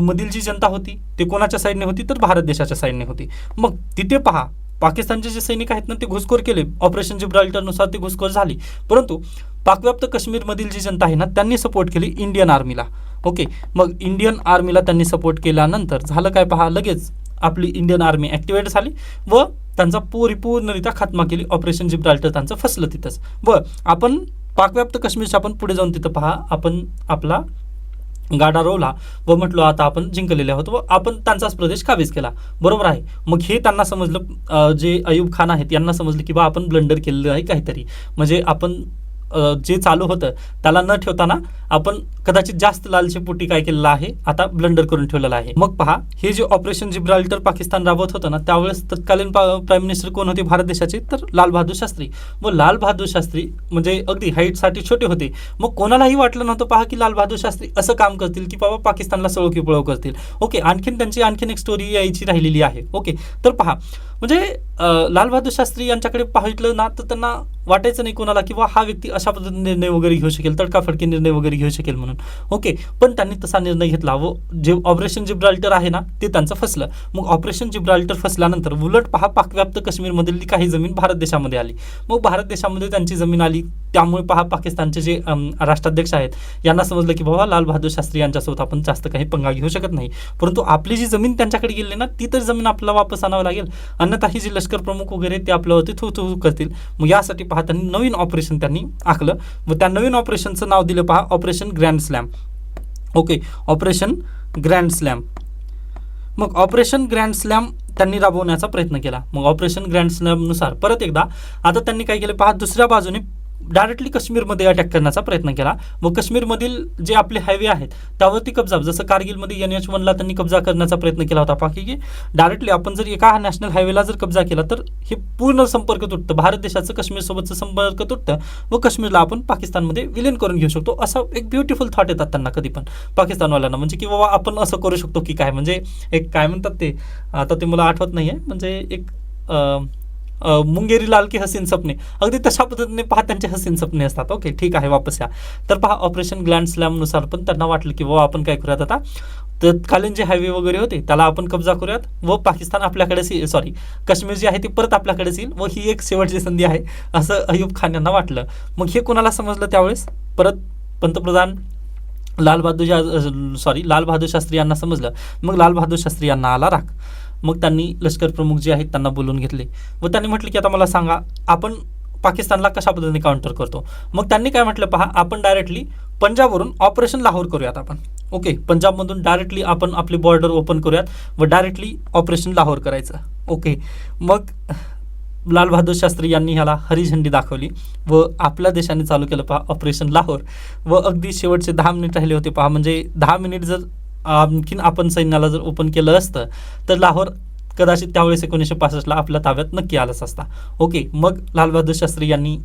मधील जी जनता होती ते कोणाच्या साईडने होती, तर भारत देशाच्या साईडने होती. मग तिथे पहा पाकिस्तानचे जे सैनिक आहेत ना ते घुसखोर केले, ऑपरेशन जिब्राल्टरनुसार ते घुसखोर झाली, परंतु पाकव्याप्त काश्मीरमधील जी जनता आहे ना त्यांनी सपोर्ट केली इंडियन आर्मीला. ओके, मग इंडियन आर्मीला त्यांनी सपोर्ट केल्यानंतर झालं काय पहा, लगेच आपली इंडियन आर्मी ॲक्टिवेट झाली व त्यांचा परिपूर्णरित्या खात्मा केली. ऑपरेशन जिब्राल्टर त्यांचं फसलं तिथंच. व आपण पाकव्याप्त काश्मीरच्या आपण पुढे जाऊन तिथं पहा आपण आपला गाडा रोवला व म्हटलो आता आपण जिंकलेले आहोत व आपण त्यांचाच प्रदेश काबीज केला. बरोबर आहे. मग हे त्यांना समजलं, जे अयूब खान आहेत यांना समजलं की बा आपण ब्लंडर केलेलं आहे काहीतरी, म्हणजे आपण जे चालू होतं त्याला न ठेवताना आपण कदाचित जास्त लालचेपोटी काय केलेलं आहे, आता ब्लंडर करून ठेवलेलं आहे. मग पहा हे जे ऑपरेशन जिब्राल्टर पाकिस्तान राबवत होतं ना त्यावेळेस तत्कालीन प्राईम मिनिस्टर कोण होते भारत देशाचे, तर लाल बहादूर शास्त्री. व लाल बहादूर शास्त्री म्हणजे अगदी हाईटसाठी छोटे होते. मग कोणालाही वाटलं नव्हतं पहा की लाल बहादूर शास्त्री असं काम करतील की बाबा पाकिस्तानला सळो की पळव करतील. ओके, आणखीन त्यांची एक स्टोरी यायची राहिलेली आहे. ओके, तर पहा म्हणजे लाल बहादूर शास्त्री यांच्याकडे पाहिलं ना तर त्यांना वाटायचं नाही कोणाला किंवा हा व्यक्ती अशा पद्धतीने निर्णय वगैरे घेऊ शकेल, तडकाफडकी निर्णय वगैरे घेऊ शकेल म्हणून. ओके, पण त्यांनी तसा निर्णय घेतला व जे ऑपरेशन जिब्राल्टर आहे ना ते त्यांचं फसलं. मग ऑपरेशन जिब्राल्टर फसल्यानंतर उलट पहा पाकव्याप्त काश्मीरमधील काही जमीन भारत देशामध्ये आली. मग भारत देशामध्ये त्यांची जमीन आली, त्यामुळे पहा पाकिस्तानचे जे राष्ट्राध्यक्ष आहेत यांना समजलं की बाबा लाल बहादूर शास्त्री यांच्यासोबत आपण जास्त काही पंगा घेऊ शकत नाही, परंतु आपली जी जमीन त्यांच्याकडे गेली ना ती तर जमीन आपल्याला वापस आणावं लागेल, अन्यथा ही जी लष्कर प्रमुख वगैरे ते आपल्यावरती थू करतील. मग यासाठी पहा त्यांनी नवीन ऑपरेशन त्यांनी आखलं व त्या नवीन ऑपरेशनचं नाव दिलं पहा operation grand slam. Okay, operation grand slam. मग ऑपरेशन ग्रँड स्लॅम त्यांनी राबवण्याचा प्रयत्न केला. मग ऑपरेशन ग्रँड स्लॅमनुसार परत एकदा आता त्यांनी काय केलं पहा, दुसऱ्या बाजूने डायरेक्टली काश्मीरमध्ये अटॅक करण्याचा प्रयत्न केला. व काश्मीरमधील जे आपले हायवे आहेत त्यावरती कब्जा, जसं कारगिलमध्ये NH-1ला त्यांनी कब्जा करण्याचा प्रयत्न केला होता बाकी की डायरेक्टली आपण जर एका नॅशनल हायवेला जर कब्जा केला तर हे पूर्ण संपर्क तुटतं, भारत देशाचं काश्मीरसोबतचं संपर्क तुटतं व काश्मीरला आपण पाकिस्तानमध्ये विलीन करून घेऊ शकतो. असं एक ब्युटिफुल थॉट येतात त्यांना कधी पण पाकिस्तानवाल्यांना, म्हणजे की बाबा आपण असं करू शकतो की काय, म्हणजे एक काय म्हणतात ते आता ते मला आठवत नाही आहे, म्हणजे एक मुंगेरी लाल की हसीन सपने, अगदी तशा पद्धतीने पहा त्यांचे हसीन सपने असतात. ओके ठीक आहे, वापस या. तर पहा ऑपरेशन ग्रँड स्लॅमनुसार पण त्यांना वाटलं की बाबा आपण काय करूयात आता तत्कालीन जे हायवे वगैरे होते त्याला आपण कब्जा करूयात व पाकिस्तान आपल्याकडेच सॉरी काश्मीर जे आहे ते परत आपल्याकडेच येईल व ही एक शेवटची संधी आहे असं अयूब खान यांना वाटलं. मग हे कोणाला समजलं त्यावेळेस, परत पंतप्रधान लाल बहादूर शास्त्री यांना समजलं. मग लाल बहादूर शास्त्री यांना आला राग. मग त्यांनी लष्कर प्रमुख जे आहेत त्यांना बोलून घेतले व त्यांनी म्हटलं की आता मला सांगा आपण पाकिस्तानला कशा पद्धतीने काउंटर करतो. मग त्यांनी काय म्हटलं पहा, आपण डायरेक्टली पंजाबवरून ऑपरेशन लाहोर करूयात आपण. ओके, पंजाबमधून डायरेक्टली आपण आपली बॉर्डर ओपन करूयात व डायरेक्टली ऑपरेशन लाहोर करायचं. ओके, मग लाल बहादूर शास्त्री यांनी ह्याला हरी झंडी दाखवली व आपल्या देशाने चालू केलं पहा ऑपरेशन लाहोर. व अगदी शेवटचे 10 मिनिट राहिले होते पहा, म्हणजे 10 मिनिट जर आणखीन आपण सैन्याला जर ओपन केलं असतं तर लाहोर कदाचित त्यावेळेस 1965ला आपल्या ताब्यात नक्की आलाच असता. ओके, मग लाल बहादूर शास्त्री यांनी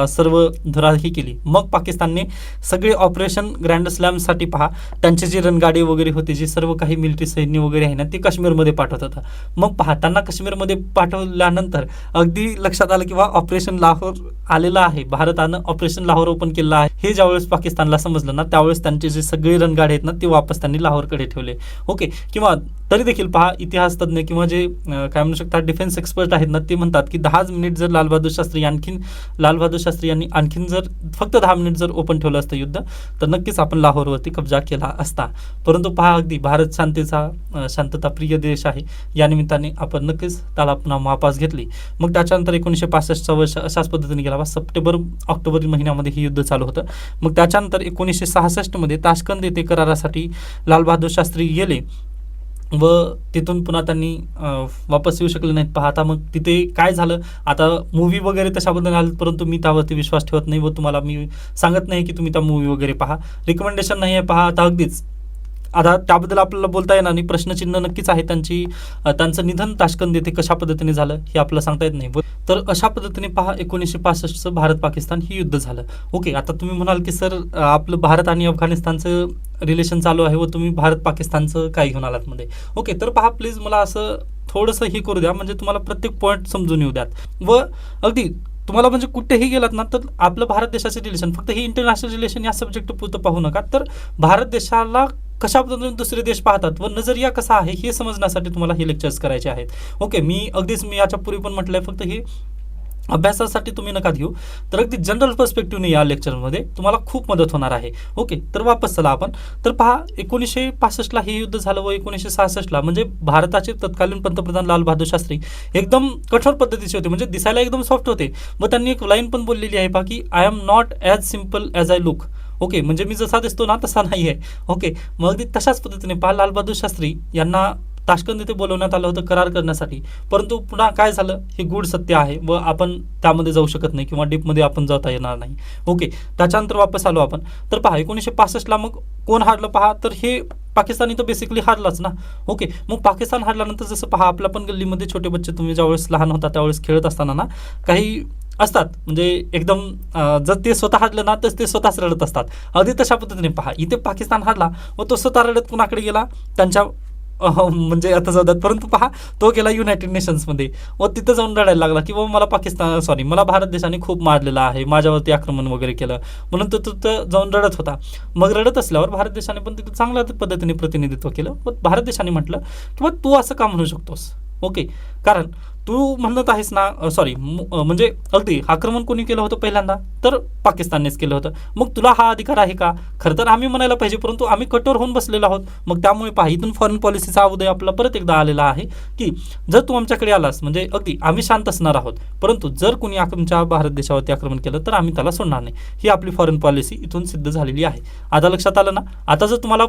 सर्व धुराही केली. मग पाकिस्तानने सगळे ऑपरेशन ग्रँड स्लॅमसाठी पहा त्यांचे जे रणगाडे वगैरे होते, जे सर्व काही मिलिटरी सैन्य वगैरे आहे ना ते काश्मीरमध्ये पाठवत होतं. मग पहा त्यांना काश्मीरमध्ये पाठवल्यानंतर अगदी लक्षात आलं की बा ऑपरेशन लाहोर आलेलं आहे, भारतानं ऑपरेशन लाहोर ओपन केलं आहे. हे ज्यावेळेस पाकिस्तानला समजलं ना त्यावेळेस त्यांचे जे सगळे रणगाडे आहेत ना ते वापस त्यांनी लाहोरकडे ठेवले. ओके, किंवा तरी देखील पहा इतिहास तज्ज्ञ किंवा जे काय म्हणू शकतात डिफेन्स एक्सपर्ट आहेत ना ते म्हणतात की 10 मिनिट जर लाल बहादूर शास्त्री यांनी आणखीन जर फक्त 10 मिनिट जर ओपन ठेवलं असतं युद्ध तर नक्कीच आपण लाहोरवरती कब्जा केला असता. परंतु पहा अगदी भारत शांतता प्रिय देश आहे, या निमित्ताने आपण नक्कीच त्याला पुन्हा मापास घेतली. मग त्याच्यानंतर 1965चं वर्ष अशाच पद्धतीने गेला. सप्टेंबर-ऑक्टोबर महिन्यामध्ये हे युद्ध चालू होतं. मग त्याच्यानंतर 1966मध्ये ताशकंद येथे करारासाठी लाल बहादूर शास्त्री गेले व तिथून पुन्हा त्यांनी वापस येऊ शकले नाहीत. पाहता मग तिथे काय झालं, आता मूवी वगैरे तशाबद्दल आलं परंतु मी त्यावरती विश्वास ठेवत नाही व तुम्हाला मी सांगत नाही की तुम्ही त्या मूवी वगैरे पहा, रिकमेंडेशन नाही आहे. पहा आता अगदीच आता त्याबद्दल आपल्याला बोलता येणार नाही, प्रश्नचिन्ह नक्कीच आहे. त्यांचं निधन ताशकंद येथे कशा पद्धतीने झालं हे आपल्याला सांगता येत नाही. तर अशा पद्धतीने पहा 1965चं भारत पाकिस्तान ही युद्ध झालं. ओके, आता तुम्ही म्हणाल की सर आपलं भारत आणि अफगाणिस्तानचं रिलेशन चालू आहे व तुम्ही भारत पाकिस्तानचं काय घेऊन आलात मध्ये. ओके, तर पहा प्लीज मला असं थोडंसं हे करू द्या, म्हणजे तुम्हाला प्रत्येक पॉईंट समजून येऊ द्यात व अगदी तुम्हाला म्हणजे कुठेही गेलात ना तर आपलं भारत देशाचे रिलेशन फक्त हे इंटरनॅशनल रिलेशन या सब्जेक्ट पुरतं पाहू नका, तर भारत देशाला कशा पद्धतीने दुसरे देश पाहतात व नजरिया कसा आहे हे समजण्यासाठी तुम्हाला हे लेक्चर्स करायचे आहेत. ओके, मी याच्या पूर्वी पण म्हटलंय फक्त हे अभ्यासासाठी तुम्ही नका घेऊ, तर अगदी जनरल पर्स्पेक्टिव्हने या लेक्चरमध्ये तुम्हाला खूप मदत होणार आहे. ओके, तर वापस चला आपण. तर पहा 1965ला हे युद्ध झालं व 1966ला म्हणजे भारताचे तत्कालीन पंतप्रधान लाल बहादूर शास्त्री एकदम कठोर पद्धतीचे होते, म्हणजे दिसायला एकदम सॉफ्ट होते. व त्यांनी एक लाईन पण बोललेली आहे पहा की I am not as simple as I look. Okay, म्हणजे मी जसा दिसतो ना तसा नाही आहे. ओके, मग अगदी तशाच पद्धतीने पहा लाल बहादूर शास्त्री यांना ताशकंद येथे बोलवण्यात आलं होतं करार करण्यासाठी, परंतु पुन्हा काय झालं हे गूढ सत्य आहे व आपण त्यामध्ये जाऊ शकत नाही किंवा डीपमध्ये आपण जाता येणार नाही. ओके, त्याच्यानंतर वापस आलो आपण. तर पहा 1965ला मग कोण हारलं पहा, तर हे पाकिस्तानी तर बेसिकली हारलाच ना. ओके, मग पाकिस्तान हारल्यानंतर जसं पहा आपल्या पण गल्लीमध्ये छोटे बच्चे तुम्ही ज्यावेळेस लहान होता त्यावेळेस खेळत असताना ना काही असतात, म्हणजे एकदम जर ते स्वतः हारलं ना तर ते स्वतःच रडत असतात. अगदी तशा पद्धतीने पहा इथे पाकिस्तान हारला व तो स्वतः रडत कुणाकडे गेला, त्यांच्या म्हणजे आता जातात, परंतु पहा तो गेला युनायटेड नेशन्समध्ये व तिथं जाऊन रडायला लागला की बाबा मला मला भारत देशाने खूप मारलेलं आहे, माझ्यावरती आक्रमण वगैरे केलं, म्हणून तो तिथं जाऊन रडत होता. मग रडत असल्यावर भारत देशाने पण तिथं चांगल्या पद्धतीने प्रतिनिधित्व केलं व भारत देशाने म्हटलं की बा तू असं का म्हणू शकतोस. ओके, कारण तू म्हणत आहेस ना, सॉरी म्हणजे अगदी आक्रमण कोणी केलं होतं पहिल्यांदा, तर पाकिस्ताननेच केलं होतं. मग तुला हा अधिकार आहे का? खरं तर आम्ही म्हणायला पाहिजे, परंतु आम्ही कठोर होऊन बसलेलो आहोत. मग त्यामुळे पहा इथून फॉरेन पॉलिसीचा उदय आपला परत एकदा आलेला आहे की जर तू आमच्याकडे आलास म्हणजे अगदी आम्ही शांत असणार आहोत, परंतु जर कोणी आमच्या भारत देशावरती आक्रमण केलं तर आम्ही त्याला सोडणार नाही. ही आपली फॉरेन पॉलिसी इथून सिद्ध झालेली आहे. आता लक्षात आलं ना. आता जर तुम्हाला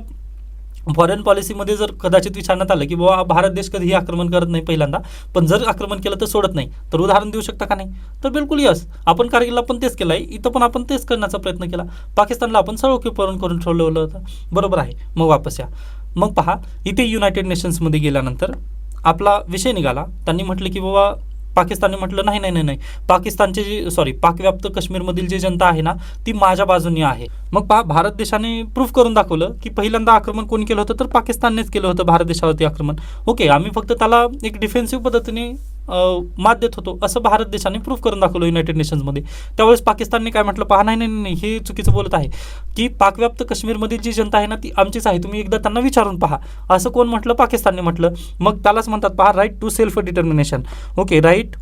फॉरेन पॉलिसीमध्ये जर कदाचित विचारण्यात आलं की बाबा भारत देश कधीही आक्रमण करत नाही पहिल्यांदा, पण जर आक्रमण केलं तर सोडत नाही, तर उदाहरण देऊ शकता का नाही? तर बिलकुल यस. आपण कारगिलला पण तेच केलं आहे, इथं पण आपण तेच करण्याचा प्रयत्न केला. पाकिस्तानला आपण सळोखीकरण करून ठेवलं होतं. बरोबर आहे. मग वापस या. मग पहा इथे युनायटेड नेशन्समध्ये गेल्यानंतर आपला विषय निघाला. त्यांनी म्हटलं की बाबा पाकिस्तानने म्हटलं नाही नाही नाही नाही, पाकिस्तानचे जे पाकव्याप्त काश्मीरमधील जी जनता आहे ना ती माझ्या बाजूने आहे. मग पहा भारत देशाने प्रूफ करून दाखवलं की पहिल्यांदा आक्रमण कोणी केलं होतं, तर पाकिस्ताननेच केलं होतं भारत देशावरती आक्रमण. ओके, आम्ही फक्त त्याला एक डिफेन्सिव्ह पद्धतीने मात देत होतो असं भारत देशाने प्रूफ करून दाखवलं युनायटेड नेशन्समध्ये. त्यावेळेस पाकिस्तानने काय म्हटलं, पहा नाही नाही नाही हे चुकीचं बोलत आहे की पाकव्याप्त काश्मीरमधील जी जनता आहे ना ती आमचीच आहे, तुम्ही एकदा त्यांना विचारून पहा. असं कोण म्हटलं? पाकिस्तानने म्हटलं. मग त्यालाच म्हणतात पहा right to self determination. Okay, right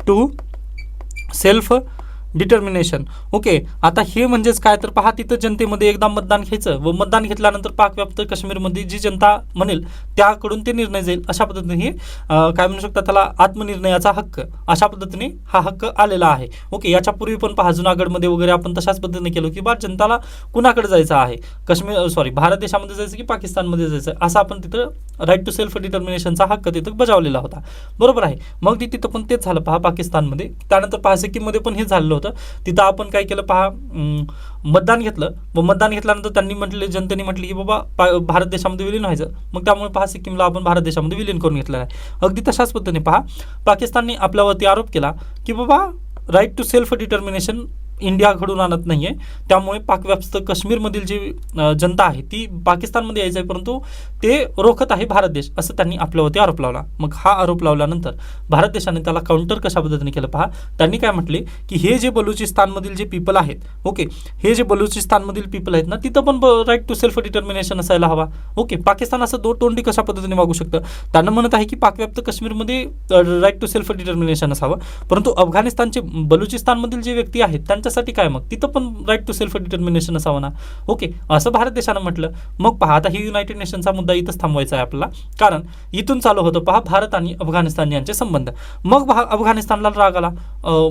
to self determination. Okay, आता हे म्हणजेच काय, तर पहा तिथं जनतेमध्ये एकदा मतदान घ्यायचं व मतदान घेतल्यानंतर पाकव्याप्त काश्मीरमध्ये जी जनता म्हणेल त्याकडून ते निर्णय जाईल. अशा पद्धतीने हे काय म्हणू शकतात त्याला आत्मनिर्णयाचा हक्क, अशा पद्धतीने हा हक्क आलेला आहे. ओके, याच्यापूर्वी पण पहा जुनागडमध्ये वगैरे आपण तशाच पद्धतीने केलो की बा जनताला कुणाकडे जायचं आहे, भारत देशामध्ये जायचं की पाकिस्तानमध्ये जायचं, असा आपण तिथं राईट टू सेल्फ डिटर्मिनेशनचा हक्क तिथं बजावलेला होता. बरोबर आहे. मग तिथं पण तेच झालं पहा पाकिस्तानमध्ये. त्यानंतर पहा सिक्कीममध्ये पण हेच झालेलं होतं. तिथं आपण काय केलं पहा, मतदान घेतलं व मतदान घेतल्यानंतर त्यांनी म्हटले, जनतेने म्हटले की बाबा भारत देशामध्ये विलीन व्हायचं. मग त्यामुळे पहा सिक्कीमला आपण भारत देशामध्ये विलीन करून घेतलेलं आहे. अगदी तशाच पद्धतीने पहा पाकिस्तानने आपल्यावरती आरोप केला की बाबा right to self determination India घडून आणत नाहीये, त्यामुळे पाकव्याप्त काश्मीरमधील जी जनता आहे ती पाकिस्तानमध्ये यायचं आहे, परंतु ते रोखत आहे भारत देश, असं त्यांनी आपल्यावरती आरोप लावला. मग हा आरोप लावल्यानंतर भारत देशाने त्याला काउंटर कशा पद्धतीने केलं पहा. त्यांनी काय म्हटले की हे जे बलुचिस्तानमधील जे पीपल आहेत, ओके, हे जे बलुचिस्तानमधील पीपल आहेत ना तिथं पण राईट टू सेल्फ डिटर्मिनेशन असायला हवा. ओके, पाकिस्तान असं तोंडी कशा पद्धतीने वागू शकतं? त्यांना म्हणत आहे की पाकव्याप्त काश्मीरमध्ये राईट टू सेल्फ डिटर्मिनेशन असावं, परंतु अफगाणिस्तानचे बलुचिस्तानमधील जे व्यक्ती आहेत त्यांच्यासाठी काय, मग तिथं पण राईट टू सेल्फ डिटर्मिनेशन असावं ना. ओके, असं भारत देशानं म्हटलं. मग पहा आता ही युनायटेड नेशनचा मुद्दा इथंच थांबवायचा आहे आपल्याला, कारण इथून चालू होतं पहा भारत आणि अफगाणिस्तान यांचे संबंध. मग अफगाणिस्तानला राग आला.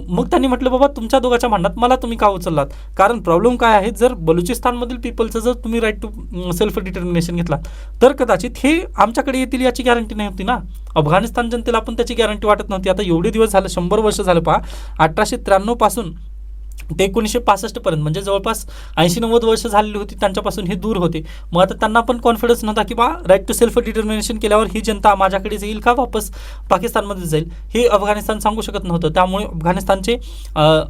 मग त्यांनी म्हटलं बाबा तुमच्या दोघांच्या भांडणात मला तुम्ही का उचललात? कारण प्रॉब्लेम काय आहे, जर बलुचिस्तानमधील पीपलचं जर तुम्ही राईट टू सेल्फ डिटर्मिनेशन घेतला तर कदाचित हे आमच्याकडे येतील याची गॅरंटी नाही होती ना. अफगाणिस्तान जनतेला पण त्याची गॅरंटी वाटत नव्हती. आता एवढे दिवस झाले, 100 वर्ष झालं पहा, 1893 पासून ते 1965 पर्यंत, म्हणजे जवळपास 80-90 वर्ष झालेली होती त्यांच्यापासून हे दूर होते. मग आता त्यांना पण कॉन्फिडन्स नव्हता की बा राईट टू सेल्फ डिटर्मिनेशन केल्यावर ही जनता माझ्याकडे येईल का वापस पाकिस्तानमध्ये जाईल, हे अफगाणिस्तान सांगू शकत नव्हतं. त्यामुळे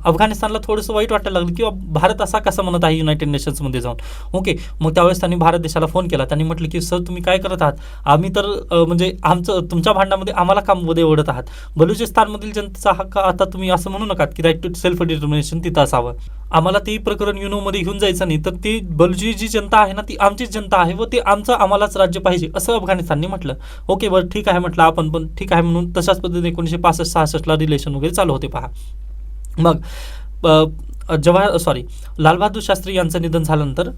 अफगाणिस्तानला थोडंसं वाईट वाटायला लागलं की भारत असा कसा म्हणत आहे युनायटेड नेशन्समध्ये जाऊन. ओके, मग त्यावेळेस त्यांनी भारत देशाला फोन केला. त्यांनी म्हटलं की सर तुम्ही काय करत आहात, आम्ही तर म्हणजे तुमच्या भांडणामध्ये आम्हाला काम मध्ये ओढत आहात. बलुचिस्तानमधील जनतेचा हक्क आता तुम्ही असं म्हणू नका की राईट टू सेल्फ डिटर्मिनेशन तिथं असावं. आम्हाला ते प्रकरण युनोमध्ये घेऊन जायचं नाही, तर ती बलुची जी जनता आहे ना ती आमचीच जनता आहे व ते आम्हालाच राज्य पाहिजे असं अफगाणिस्तानने म्हटलं. ओके, बरं ठीक आहे म्हटलं आपण पण ठीक आहे म्हणून तशाच पद्धतीने 1965-66 रिलेशन वगैरे चालू होते पहा. मग लाल बहादूर शास्त्री यांचं निधन झाल्यानंतर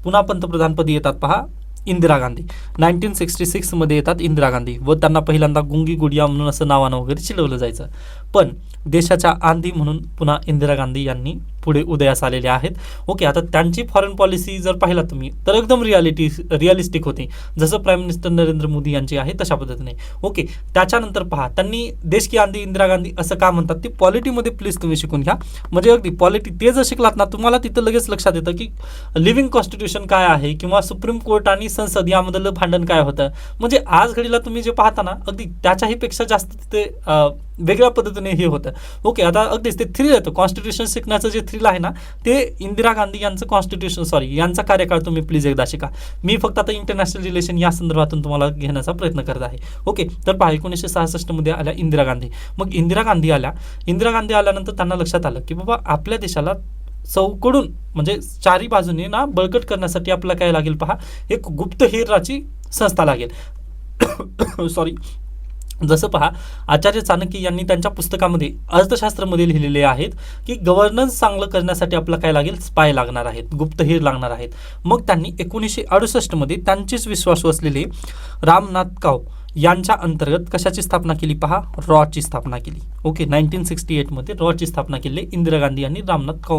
पुन्हा पंतप्रधानपदी येतात पहा इंदिरा गांधी. 1966 मध्ये येतात इंदिरा गांधी व त्यांना पहिल्यांदा गुंगी गुडिया म्हणून असं नावानं वगैरे चिडवलं जायचं. पण देशाच्या आंधी म्हणून पुन्हा इंदिरा गांधी यांनी पुढे उदयास आलेले आहेत. ओके, आता त्यांची फॉरेन पॉलिसी जर पाहिला तुम्ही तर एकदम रिअलिस्टिक होती, जसं प्राईम मिनिस्टर नरेंद्र मोदी यांची आहे तशा पद्धतीने. ओके, त्याच्यानंतर पहा त्यांनी देश की आंधी इंदिरा गांधी असं का म्हणतात ते पॉलिटीमध्ये प्लीज तुम्ही शिकून घ्या. म्हणजे अगदी पॉलिटी ते जर शिकलात ना तुम्हाला तिथं लगेच लक्षात येतं की लिव्हिंग कॉन्स्टिट्यूशन काय आहे किंवा सुप्रीम कोर्ट आणि संसद यामधलं भांडण काय होतं. म्हणजे आज घडीला तुम्ही जे पाहता ना अगदी त्याच्याही पेक्षा जास्त तिथे वेगळ्या पद्धतीने हे होतं. ओके, आता अगदीच ते थ्रिल येतं, कॉन्स्टिट्यूशन शिकण्याचं जे ला आहे ना, ते इंदिरा गांधी यांचं यांचा कार्यकाळ तुम्ही प्लीज एकदा शिका. मी फक्त आता इंटरनॅशनल रिलेशन या संदर्भातून तुम्हाला घेण्याचा प्रयत्न करत आहे. ओके, तर पहा 1966 मध्ये आल्या इंदिरा गांधी. मग इंदिरा गांधी आल्यानंतर त्यांना लक्षात आलं की बाबा आपल्या देशाला चौकडून म्हणजे चारी बाजूने ना बळकट करण्यासाठी आपल्याला काय लागेल पहा, एक गुप्तहेराची संस्था लागेल. सॉरी, जसं पहा आचार्य चाणक्य यांनी त्यांच्या पुस्तकामध्ये अर्थशास्त्रामध्ये लिहिलेले आहेत की गव्हर्नन्स चांगलं करण्यासाठी आपल्याला काय लागेल, स्पाय लागणार आहेत, गुप्तहेर लागणार आहेत. मग त्यांनी 1968 मध्ये त्यांचेच विश्वासू असलेले रामनाथ काव यांच्या अंतर्गत कशाची स्थापना केली पहा, रॉची स्थापना केली. ओके, 1968 मध्ये रॉची स्थापना केली इंदिरा गांधी यांनी, रामनाथ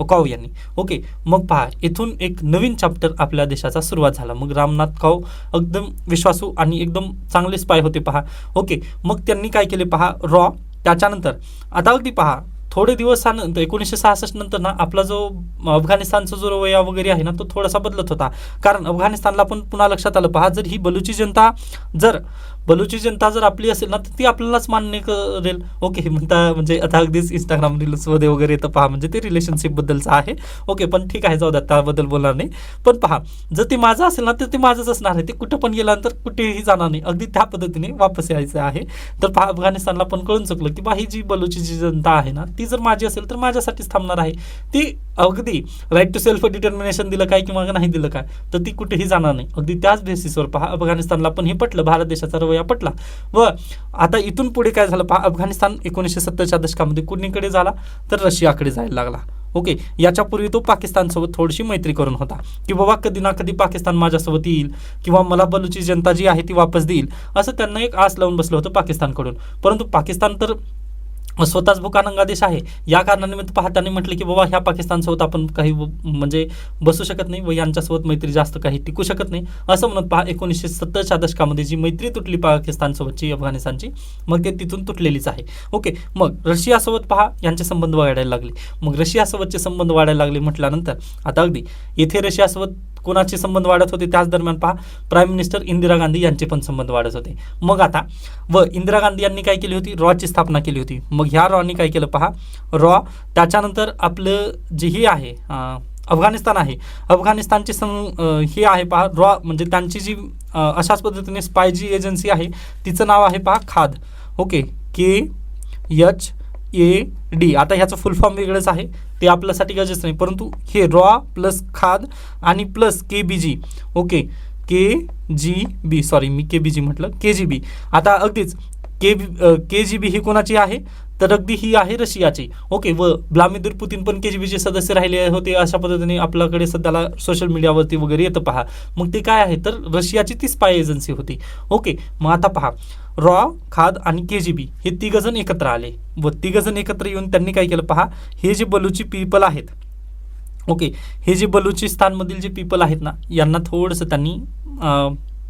काव यांनी. ओके, मग पहा इथून एक नवीन चॅप्टर आपल्या देशाचा सुरुवात झाला. मग रामनाथ काव एकदम विश्वासू आणि एकदम चांगले स्पाय होते पहा. ओके, मग त्यांनी काय केले पहा, रॉ. त्याच्यानंतर आता अगदी पहा थोडे दिवसानंतर 1966 नंतर ना आपला जो अफगाणिस्तानचा जो रवैया वगैरे आहे ना तो थोडासा बदलत होता. कारण अफगाणिस्तानला पण पुन्हा लक्षात आलं पहा, जर ही बलुची जनता जर आपली असेल ना तर ती आपल्यालाच मान्य करेल. ओके, म्हणजे आता अगदीच इंस्टाग्राम रील्समध्ये वगैरे तर पहा म्हणजे ते रिलेशनशिप बद्दलचं आहे. ओके, पण ठीक आहे, जाऊ द्या, त्याबद्दल बोलणार नाही. पण पहा जर ते माझं असेल ना तर ते माझंच असणार आहे, ते कुठं पण गेल्यानंतर कुठेही जाणार नाही, अगदी त्या पद्धतीने वापस यायचं आहे. तर पहा अफगाणिस्तानला पण कळून चुकलं की बा ही जी बलुची जनता आहे ना ती जर माझी असेल तर माझ्यासाठीच थांबणार आहे. ती अगदी राईट टू सेल्फ डिटर्मिनेशन दिलं काय किंवा नाही दिलं काय तर ती कुठेही जाणार नाही. अगदी त्याच बेसिसवर पहा अफगाणिस्तानला पण हे पटलं, भारत देशाचा रवैया पटला. व आता इथून पुढे काय झालं पहा, अफगाणिस्तान 1970च्या दशकामध्ये कुणीकडे झाला तर रशियाकडे जायला लागला. ओके, याच्यापूर्वी तो पाकिस्तानसोबत थोडीशी मैत्री करून होता की बाबा कधी ना कधी पाकिस्तान माझ्यासोबत येईल किंवा मला बलुची जनता जी आहे ती वापस देईल, असं त्यांना एक आस लावून बसलं होतं पाकिस्तानकडून. परंतु पाकिस्तान तर स्वतःच भूकानंगा देश आहे, या कारणानिमित्त पाहताना म्हटलं की बाबा ह्या पाकिस्तानसोबत आपण काही म्हणजे बसू शकत नाही व यांच्यासोबत मैत्री जास्त काही टिकू शकत नाही. असं म्हणत पहा 1970च्या दशकामध्ये जी मैत्री तुटली पाकिस्तानसोबतची अफगाणिस्तानची, मग ते तिथून तुटलेलीच आहे. ओके, मग रशियासोबत पहा यांचे संबंध वाढायला लागले. मग रशियासोबतचे संबंध वाढायला लागले म्हटल्यानंतर आता अगदी येथे रशियासोबत कोणाचे संबंध वाढत होते, त्याच दरम्यान पहा प्राईम मिनिस्टर इंदिरा गांधी यांचे पण संबंध वाढत होते. मग आता इंदिरा गांधी यांनी काय केली होती, रॉची स्थापना केली होती. मग ह्या रॉनी काय केलं पहा, रॉ. त्याच्यानंतर आपलं जे हे आहे अफगाणिस्तान आहे, अफगाणिस्तानचे हे आहे पहा रॉ, म्हणजे त्यांची जी अशाच पद्धतीने स्पाय जी एजन्सी आहे तिचं नाव आहे पहा खाद. Okay, KHAD. आता ह्याचं फुल फॉर्म वेगळंच आहे, ते आपल्यासाठी गरजेचं नाही, परंतु हे रॉ प्लस खाद आणि plus KBG. Okay, KGB, sorry मी KBG म्हटलं, KGB. आता अगदीच KGB ही कोणाची आहे तर अगदी ही आहे रशियाची. ओके, व व्लादिमीर पुतीन पण KGBचे सदस्य राहिले होते, अशा पद्धतीने आपल्याकडे सध्याला सोशल मीडियावरती वगैरे येतं पहा. मग ते काय आहे तर रशियाची ती स्पाय एजन्सी होती. ओके, मग आता पहा रॉ, खाद आणि KGB हे तिघजण एकत्र आले व तिघजण एकत्र येऊन त्यांनी काय केलं पहा, हे जे बलुची पीपल आहेत, ओके, हे जे बलुचिस्तानमधील जे पीपल आहेत ना यांना थोडंसं त्यांनी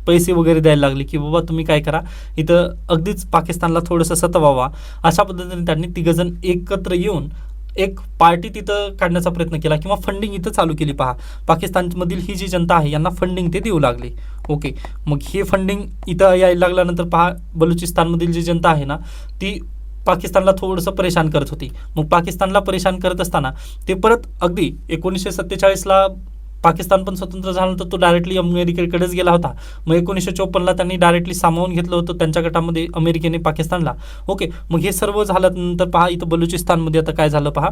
पैसे वगैरे द्यायला लागले की बाबा तुम्ही काय करा, इथं अगदीच पाकिस्तानला थोडंसं सतवावा, अशा पद्धतीने त्यांनी तिघजण एकत्र येऊन एक पार्टी तिथं काढण्याचा प्रयत्न केला किंवा फंडिंग इथं चालू केली पहा. पाकिस्तानमधील ही जी जनता आहे यांना फंडिंग ते देऊ लागले. ओके, मग हे फंडिंग इथं यायला लागल्यानंतर पहा बलुचिस्तानमधील जी जनता आहे ना ती पाकिस्तानला थोडंसं परेशान करत होती. मग पाकिस्तानला परेशान करत असताना ते परत अगदी 1947ला पाकिस्तान पण स्वतंत्र झाल्यानंतर तो डायरेक्टली अमेरिकेकडेच गेला होता. मग 1954ला त्यांनी डायरेक्टली सामावून घेतलं होतं त्यांच्या गटामध्ये अमेरिकेने पाकिस्तानला. ओके, मग हे सर्व झाल्यानंतर पहा इथं बलुचिस्तानमध्ये आता काय झालं पहा,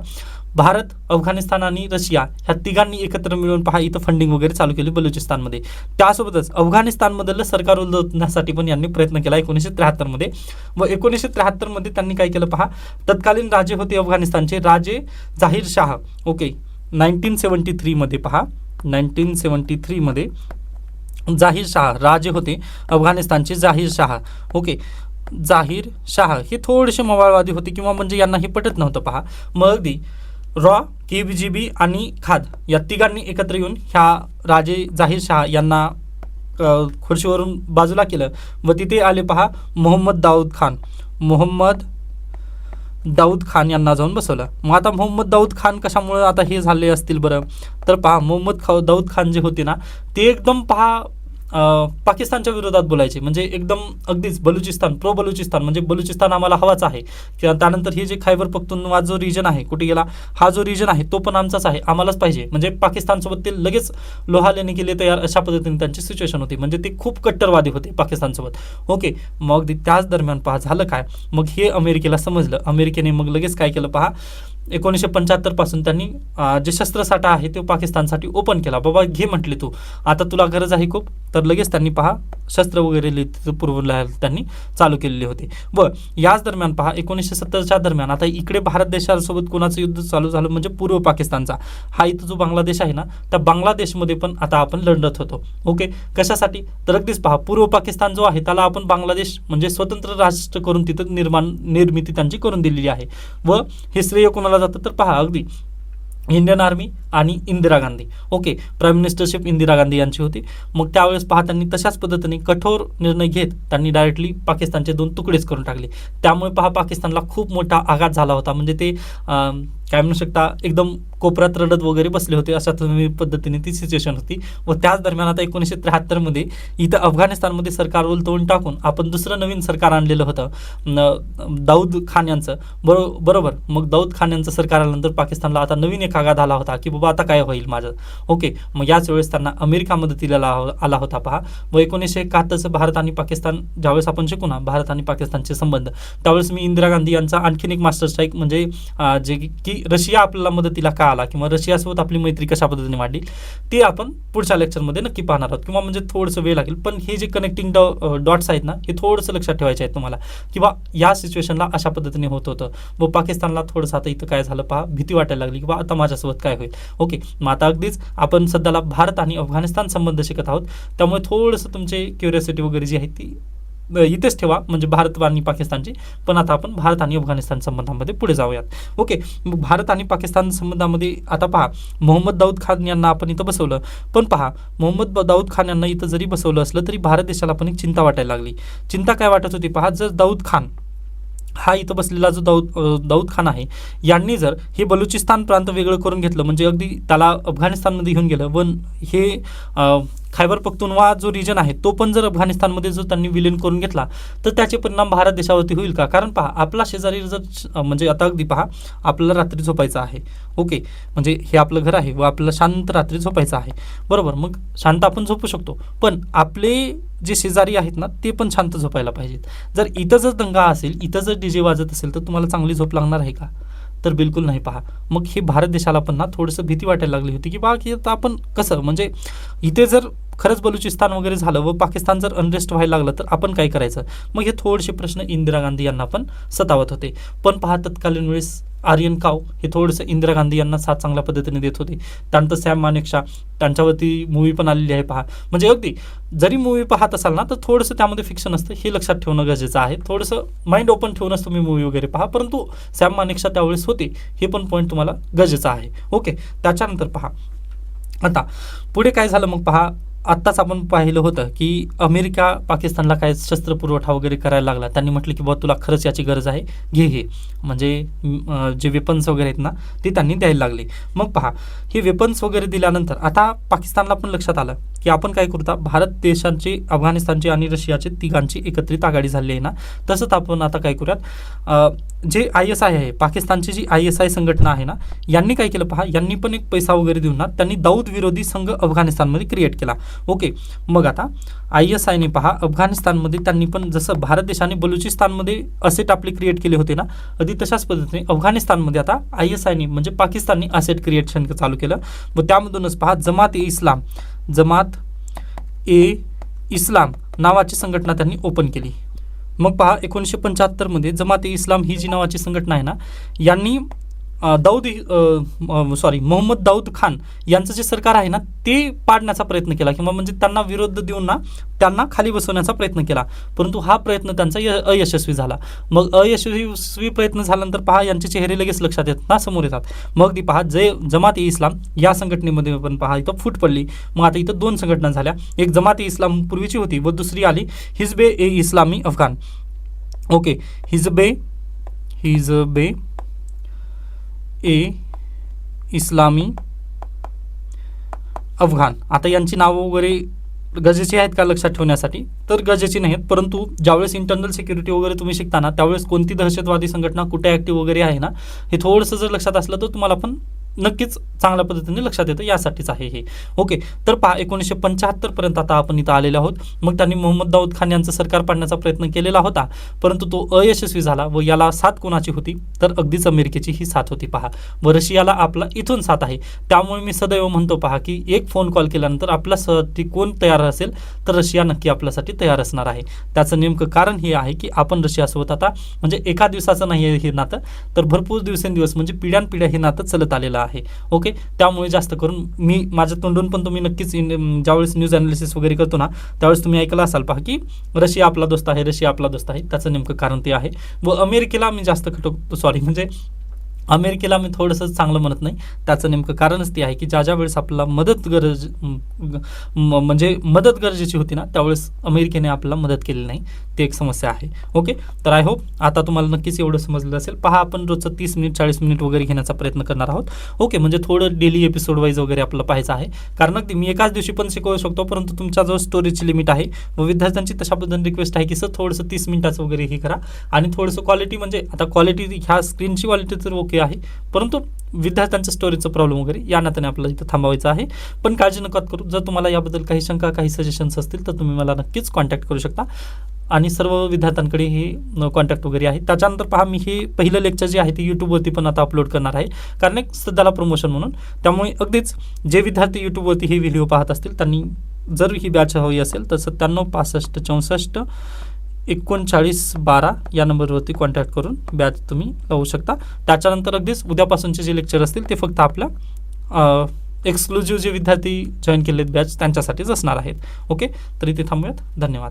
भारत, अफगाणिस्तान आणि रशिया ह्या तिघांनी एकत्र मिळून पहा इथं फंडिंग वगैरे चालू केली बलुचिस्तानमध्ये. त्यासोबतच अफगाणिस्तानमधलं सरकार उलथण्यासाठी पण यांनी प्रयत्न केला 1973 मध्ये. व 1973 मध्ये त्यांनी काय केलं पहा, तत्कालीन राजे होते अफगाणिस्तानचे राजे जाहीर शाह. ओके, 1973 मध्ये पहा 1973 मध्ये जाहीर शाह राजे होते अफगाणिस्तानचे जाहीर शाह. ओके, जाहीर शाह हे थोडेसे मवाळवादी होते किंवा म्हणजे यांना हे पटत नव्हतं पहा. मग अगदी रॉ, KGB आणि खाद या तिघांनी एकत्र येऊन ह्या राजे जाहीर शाह यांना खुर्शीवरून बाजूला केलं व तिथे आले पहा मोहम्मद दाऊद खान यांना जाऊन बसवलं. मग आता मोहम्मद दाऊद खान कशामुळे आता हे झाले असतील बरं, तर पहा मोहम्मद दाऊद खान जे होते ना ते एकदम पहा पाकिस्तानच्या विरोधात बोलायचे, म्हणजे एकदम अगदीच बलुचिस्तान, प्रो बलुचिस्तान, म्हणजे बलुचिस्तान आम्हाला हवाच आहे. किंवा त्यानंतर हे जे खैबर पख्तूनवा जो रिजन आहे कुठे गेला, हा जो रिजन आहे तो पण आमचाच आहे, आम्हालाच पाहिजे. म्हणजे पाकिस्तानसोबत ते लगेच लोहा लेने केले तयार, अशा पद्धतीने त्यांची सिच्युएशन होती. म्हणजे ते खूप कट्टरवादी होते पाकिस्तानसोबत. ओके, मग त्याच दरम्यान पहा झालं काय, मग हे अमेरिकेला समजलं. अमेरिकेने मग लगेच काय केलं पहा, 1975 पासून त्यांनी जे शस्त्रसाठा आहे ते पाकिस्तानसाठी ओपन केला. बाबा घे म्हटले तू, आता तुला गरज आहे खूप, तर लगेच त्यांनी पहा शस्त्र वगैरे पुरवल्या त्यांनी चालू केलेले होते. व याच दरम्यान पहा 1970च्या दरम्यान आता इकडे भारत देशासोबत कोणाचं युद्ध चालू झालं, म्हणजे पूर्व पाकिस्तानचा. हा इथं जो बांगलादेश आहे ना, त्या बांगलादेशमध्ये पण आता आपण लढत होतो. ओके, कशासाठी, तर अगदीच पहा पूर्व पाकिस्तान जो आहे त्याला आपण बांगलादेश म्हणजे स्वतंत्र राष्ट्र करून तिथं निर्मिती त्यांची करून दिलेली आहे. व हे श्रेय कोणाला जातं, तर पहा अगदी इंडियन आर्मी आणि Indira Gandhi. Okay, prime ministership Indira Gandhi यांची होती. मग त्यावेळेस पहा त्यांनी तशाच पद्धतीने कठोर निर्णय घेत त्यांनी डायरेक्टली पाकिस्तानचे 2 तुकडेच करून टाकले. त्यामुळे पहा पाकिस्तानला खूप मोठा आघात झाला होता. म्हणजे ते काय म्हणू शकता, एकदम कोपऱ्यात रडत वगैरे बसले होते, अशा पद्धतीने ती सिच्युएशन होती. व त्याच दरम्यान आता 1973मध्ये इथं अफगाणिस्तानमध्ये सरकार उलटवून टाकून आपण दुसरं नवीन सरकार आणलेलं होतं दाऊद खान यांचं. बरोबर, मग दाऊद खान यांचं सरकार आल्यानंतर पाकिस्तानला आता नवीन एक आघात आला होता की बाबा आता काय होईल माझं. ओके, मग याच वेळेस त्यांना अमेरिका मदतीला आला होता पहा. व 1971चं भारत आणि पाकिस्तान ज्यावेळेस आपण शिकू ना, भारत आणि पाकिस्तानचे संबंध, त्यावेळेस मी इंदिरा गांधी यांचा आणखीन एक मास्टर स्ट्राईक, म्हणजे जे की रशिया आपल्याला मदतीला का आला किंवा रशियासोबत आपली मैत्री कशा पद्धतीने वाढली, ते आपण पुढच्या लेक्चरमध्ये नक्की पाहणार आहोत. किंवा म्हणजे थोडंसं वेळ लागेल, पण हे जे कनेक्टिंग डॉट्स आहेत ना, हे थोडंसं लक्षात ठेवायचे आहेत तुम्हाला, किंवा या सिच्युएशनला अशा पद्धतीने होत होतं. व पाकिस्तानला थोडंसं आता इथं काय झालं पहा, भीती वाटायला लागली की आता माझ्यासोबत काय होईल. ओके, मग आता अगदीच आपण सध्याला भारत आणि अफगाणिस्तान संबंध शिकत आहोत, त्यामुळे थोडंसं तुमचे क्युरिओसिटी वगैरे जी आहे ती इथेच ठेवा, म्हणजे भारत आणि पाकिस्तानची. पण आता आपण भारत आणि अफगाणिस्तान संबंधामध्ये पुढे जाऊयात. ओके, मग भारत आणि पाकिस्तान संबंधामध्ये आता पहा मोहम्मद दाऊद खान यांना आपण इथं बसवलं. पण पहा मोहम्मद दाऊद खान यांना इथं जरी बसवलं असलं तरी भारत देशाला पण एक चिंता वाटायला लागली. चिंता काय वाटत होती पहा, जर दाऊद खान हा इथं बसलेला जो दाऊद खान आहे, यांनी जर हे बलुचिस्तान प्रांत वेगळं करून घेतलं, म्हणजे अगदी त्याला अफगाणिस्तानमध्ये घेऊन गेलं, व हे खैबर पख्तूनवा जो रिजन आहे तो पण जर अफगाणिस्तानमध्ये जर त्यांनी विलीन करून घेतला, तर त्याचे परिणाम भारत देशावरती होईल का. कारण पहा आपला शेजारी जर म्हणजे आता अगदी पहा आपल्याला रात्री झोपायचं आहे. ओके, म्हणजे हे आपलं घर आहे व आपल्याला शांत रात्री झोपायचं आहे, बरोबर. मग शांत आपण झोपू शकतो, पण आपले जे शेजारी आहेत ना ते पण शांत झोपायला पाहिजेत. जर इथं जर दंगा असेल, इथं जर डीजे वाजत असेल, तर तुम्हाला चांगली झोप लागणार आहे का, तर बिलकुल नाही. पहा मग हे भारत देशाला पण ना थोडंसं भीती वाटायला लागली होती की बा की आता आपण कसं, म्हणजे इथे जर खरंच बलुचिस्तान वगैरे झालं व पाकिस्तान जर अनरेस्ट व्हायला लागलं तर आपण काय करायचं. मग हे थोडेसे प्रश्न इंदिरा गांधी यांना पण सतावत होते. पण पहा तत्कालीन वेळेस आर्यन काव हे थोडंसं इंदिरा गांधी यांना साथ चांगल्या पद्धतीने देत होते. त्यानंतर सॅम मानेकशॉ, त्यांच्यावरती मूवी पण आलेली आहे पहा. म्हणजे अगदी जरी मूवी पाहत असाल ना तर थोडंसं त्यामध्ये फिक्शन असतं, हे लक्षात ठेवणं गरजेचं आहे. थोडंसं माइंड ओपन ठेवूनच तुम्ही मूवी वगैरे पहा, परंतु सॅम मानेकशॉ त्यावेळेस होते, हे पण पॉईंट तुम्हाला गरजेचं आहे. ओके, त्याच्यानंतर पहा आता पुढे काय झालं. मग पहा आत्ताच आपण पाहिलं होतं की अमेरिका पाकिस्तानला काय शस्त्र पुरवठा वगैरे करायला लागला. त्यांनी म्हटलं की बाबा तुला खरंच याची गरज आहे, घे हे, म्हणजे जे वेपन्स वगैरे आहेत ना ते त्यांनी द्यायला लागले. मग पहा हे वेपन्स वगैरे दिल्यानंतर आता पाकिस्तानला पण लक्षात आलं की आपण काय करूता, भारत देशांची, अफगाणिस्तानची आणि रशियाची तिघांची एकत्रित आघाडी झाली आहे ना, तसंच आपण आता काय करूयात, जे ISI आहे पाकिस्तानची जी ISI संघटना आहे ना, यांनी काय केलं पहा, यांनी पण एक पैसा वगैरे देऊन ना त्यांनी दाऊद विरोधी संघ अफगाणिस्तानमध्ये क्रिएट केला. ओके, मग आता ISIने पहा अफगाणिस्तानमध्ये त्यांनी पण जसं भारत देशाने बलुचिस्तानमध्ये असेट आपले क्रिएट केले होते ना, अगदी तशाच पद्धतीने अफगाणिस्तानमध्ये आता ISIने म्हणजे पाकिस्तानने असेट क्रिएशन चालू केलं. व त्यामधूनच पहा जमात ए इस्लाम नावाची संघटना त्यांनी ओपन केली. मग पहा 1975मध्ये जमात ए इस्लाम ही जी नावाची संघटना आहे ना, यांनी मोहम्मद दाऊद खान यांचं जे सरकार आहे ना ते पाडण्याचा प्रयत्न केला, किंवा म्हणजे त्यांना विरोध देऊन ना त्यांना खाली बसवण्याचा प्रयत्न केला. परंतु हा प्रयत्न त्यांचा अयशस्वी झाला. मग अयशस्वी प्रयत्न झाल्यानंतर पहा यांचे चेहरे लगेच लक्षात येतात ना, समोर येतात. मग ती पहा जमात ए इस्लाम या संघटनेमध्ये पण पहा इथं फूट पडली. मग आता इथं 2 संघटना झाल्या, एक जमात ए इस्लाम पूर्वीची होती व दुसरी आली हिजबे ए इस्लामी अफगाण. ओके, हिजबे ए इस्लामी अफगाण. आता यांची नावं वगैरे गरजेची आहेत का लक्षात ठेवण्यासाठी? तर गरजेची नाहीत, परंतु ज्यावेळेस इंटरनल सिक्युरिटी वगैरे तुम्ही शिकताना त्यावेळेस कोणती दहशतवादी संघटना कुठे ॲक्टिव्ह वगैरे आहे ना, हे थोडंसं जर लक्षात असलं तर तुम्हाला पण नक्कीच चांगल्या पद्धतीने लक्षात येतं, यासाठीच आहे हे. ओके, तर पहा 1975 पर्यंत आता आपण इथं आलेले आहोत. मग त्यांनी मोहम्मद दाऊद खान यांचं सरकार पाडण्याचा प्रयत्न केलेला होता, परंतु तो अयशस्वी झाला व याला साथ कोणाची होती? तर अगदीच अमेरिकेची ही साथ होती पहा. व रशियाला आपला इथून साथ आहे. त्यामुळे मी सदैव म्हणतो पहा की एक फोन कॉल केल्यानंतर आपल्यासाठी कोण तयार असेल तर रशिया नक्की आपल्यासाठी तयार असणार आहे. त्याचं नेमकं कारण हे आहे की आपण रशियासोबत आता म्हणजे एका दिवसाचं नाही आहे हे नातं, तर भरपूर दिवसेंदिवस म्हणजे पिढ्यानपिढ्या हे नातं चालत आलेलं आहे. ओके, त्यामुळे जास्त करून मी माझ्या तोंडून पण तुम्ही नक्कीच ज्यावेळेस न्यूज अनालिसिस वगैरे करतो ना, त्यावेळेस तुम्ही ऐकलं असाल पहा की रशिया आपला दोस्त आहे, रशिया आपला दोस्त आहे. त्याचं नेमकं कारण ते आहे. व अमेरिकेला मी जास्त म्हणजे अमेरिकेला मी थोडंसं चांगलं म्हणत नाही. त्याचं नेमकं कारणच ते आहे की ज्या वेळेस आपल्याला म्हणजे मदत गरजेची होती ना, त्यावेळेस अमेरिकेने आपल्याला मदत केली नाही. ते एक समस्या आहे. ओके, तर आय होप आता तुम्हाला नक्कीच एवढं समजलं असेल. पहा आपण रोजचं 30 मिनिट 40 मिनिट वगैरे घेण्याचा प्रयत्न करणार आहोत. ओके, म्हणजे थोडं डेली एपिसोड वाईज वगैरे आपलं पाहायचं आहे. कारण अगदी मी एकाच दिवशी पण शिकवू शकतो, परंतु तुमच्याजवळ स्टोरेजची लिमिट आहे व विद्यार्थ्यांची तशा पद्धतीने रिक्वेस्ट आहे की सर थोडंसं 30 मिनिटाचं वगैरे हे करा आणि थोडंसं क्वालिटी म्हणजे आता क्वालिटी ह्या स्क्रीनची क्वालिटी तर ओके आहे, परंतु विद्यार्थ्यांचं स्टोरेजचं प्रॉब्लेम वगैरे या नात्याने आपल्याला इथं थांबवायचं आहे. पण काळजी नका करू. जर तुम्हाला याबद्दल काही शंका काही सजेशन्स असतील तर तुम्ही मला नक्कीच कॉन्टॅक्ट करू शकता आणि सर्व विद्यार्थ्यांकडे हे कॉन्टॅक्ट वगैरे आहे. त्याच्यानंतर पहा मी हे पहिलं लेक्चर जे आहे ते यूट्यूबवरती पण आता अपलोड करणार आहे, कारण एक सध्याला प्रमोशन म्हणून. त्यामुळे अगदीच जे विद्यार्थी यूट्यूबवरती हे व्हिडिओ पाहत असतील त्यांनी जर ही बॅच हवी असेल तर 97 65 64 39 12 या नंबरवरती कॉन्टॅक्ट करून बॅच तुम्ही लावू शकता. त्याच्यानंतर अगदीच उद्यापासूनचे जे लेक्चर असतील ते फक्त आपल्या एक्सक्लुझिव्ह जे विद्यार्थी जॉईन केलेत बॅच त्यांच्यासाठीच असणार आहेत. ओके, तर इथे थांबूयात. धन्यवाद.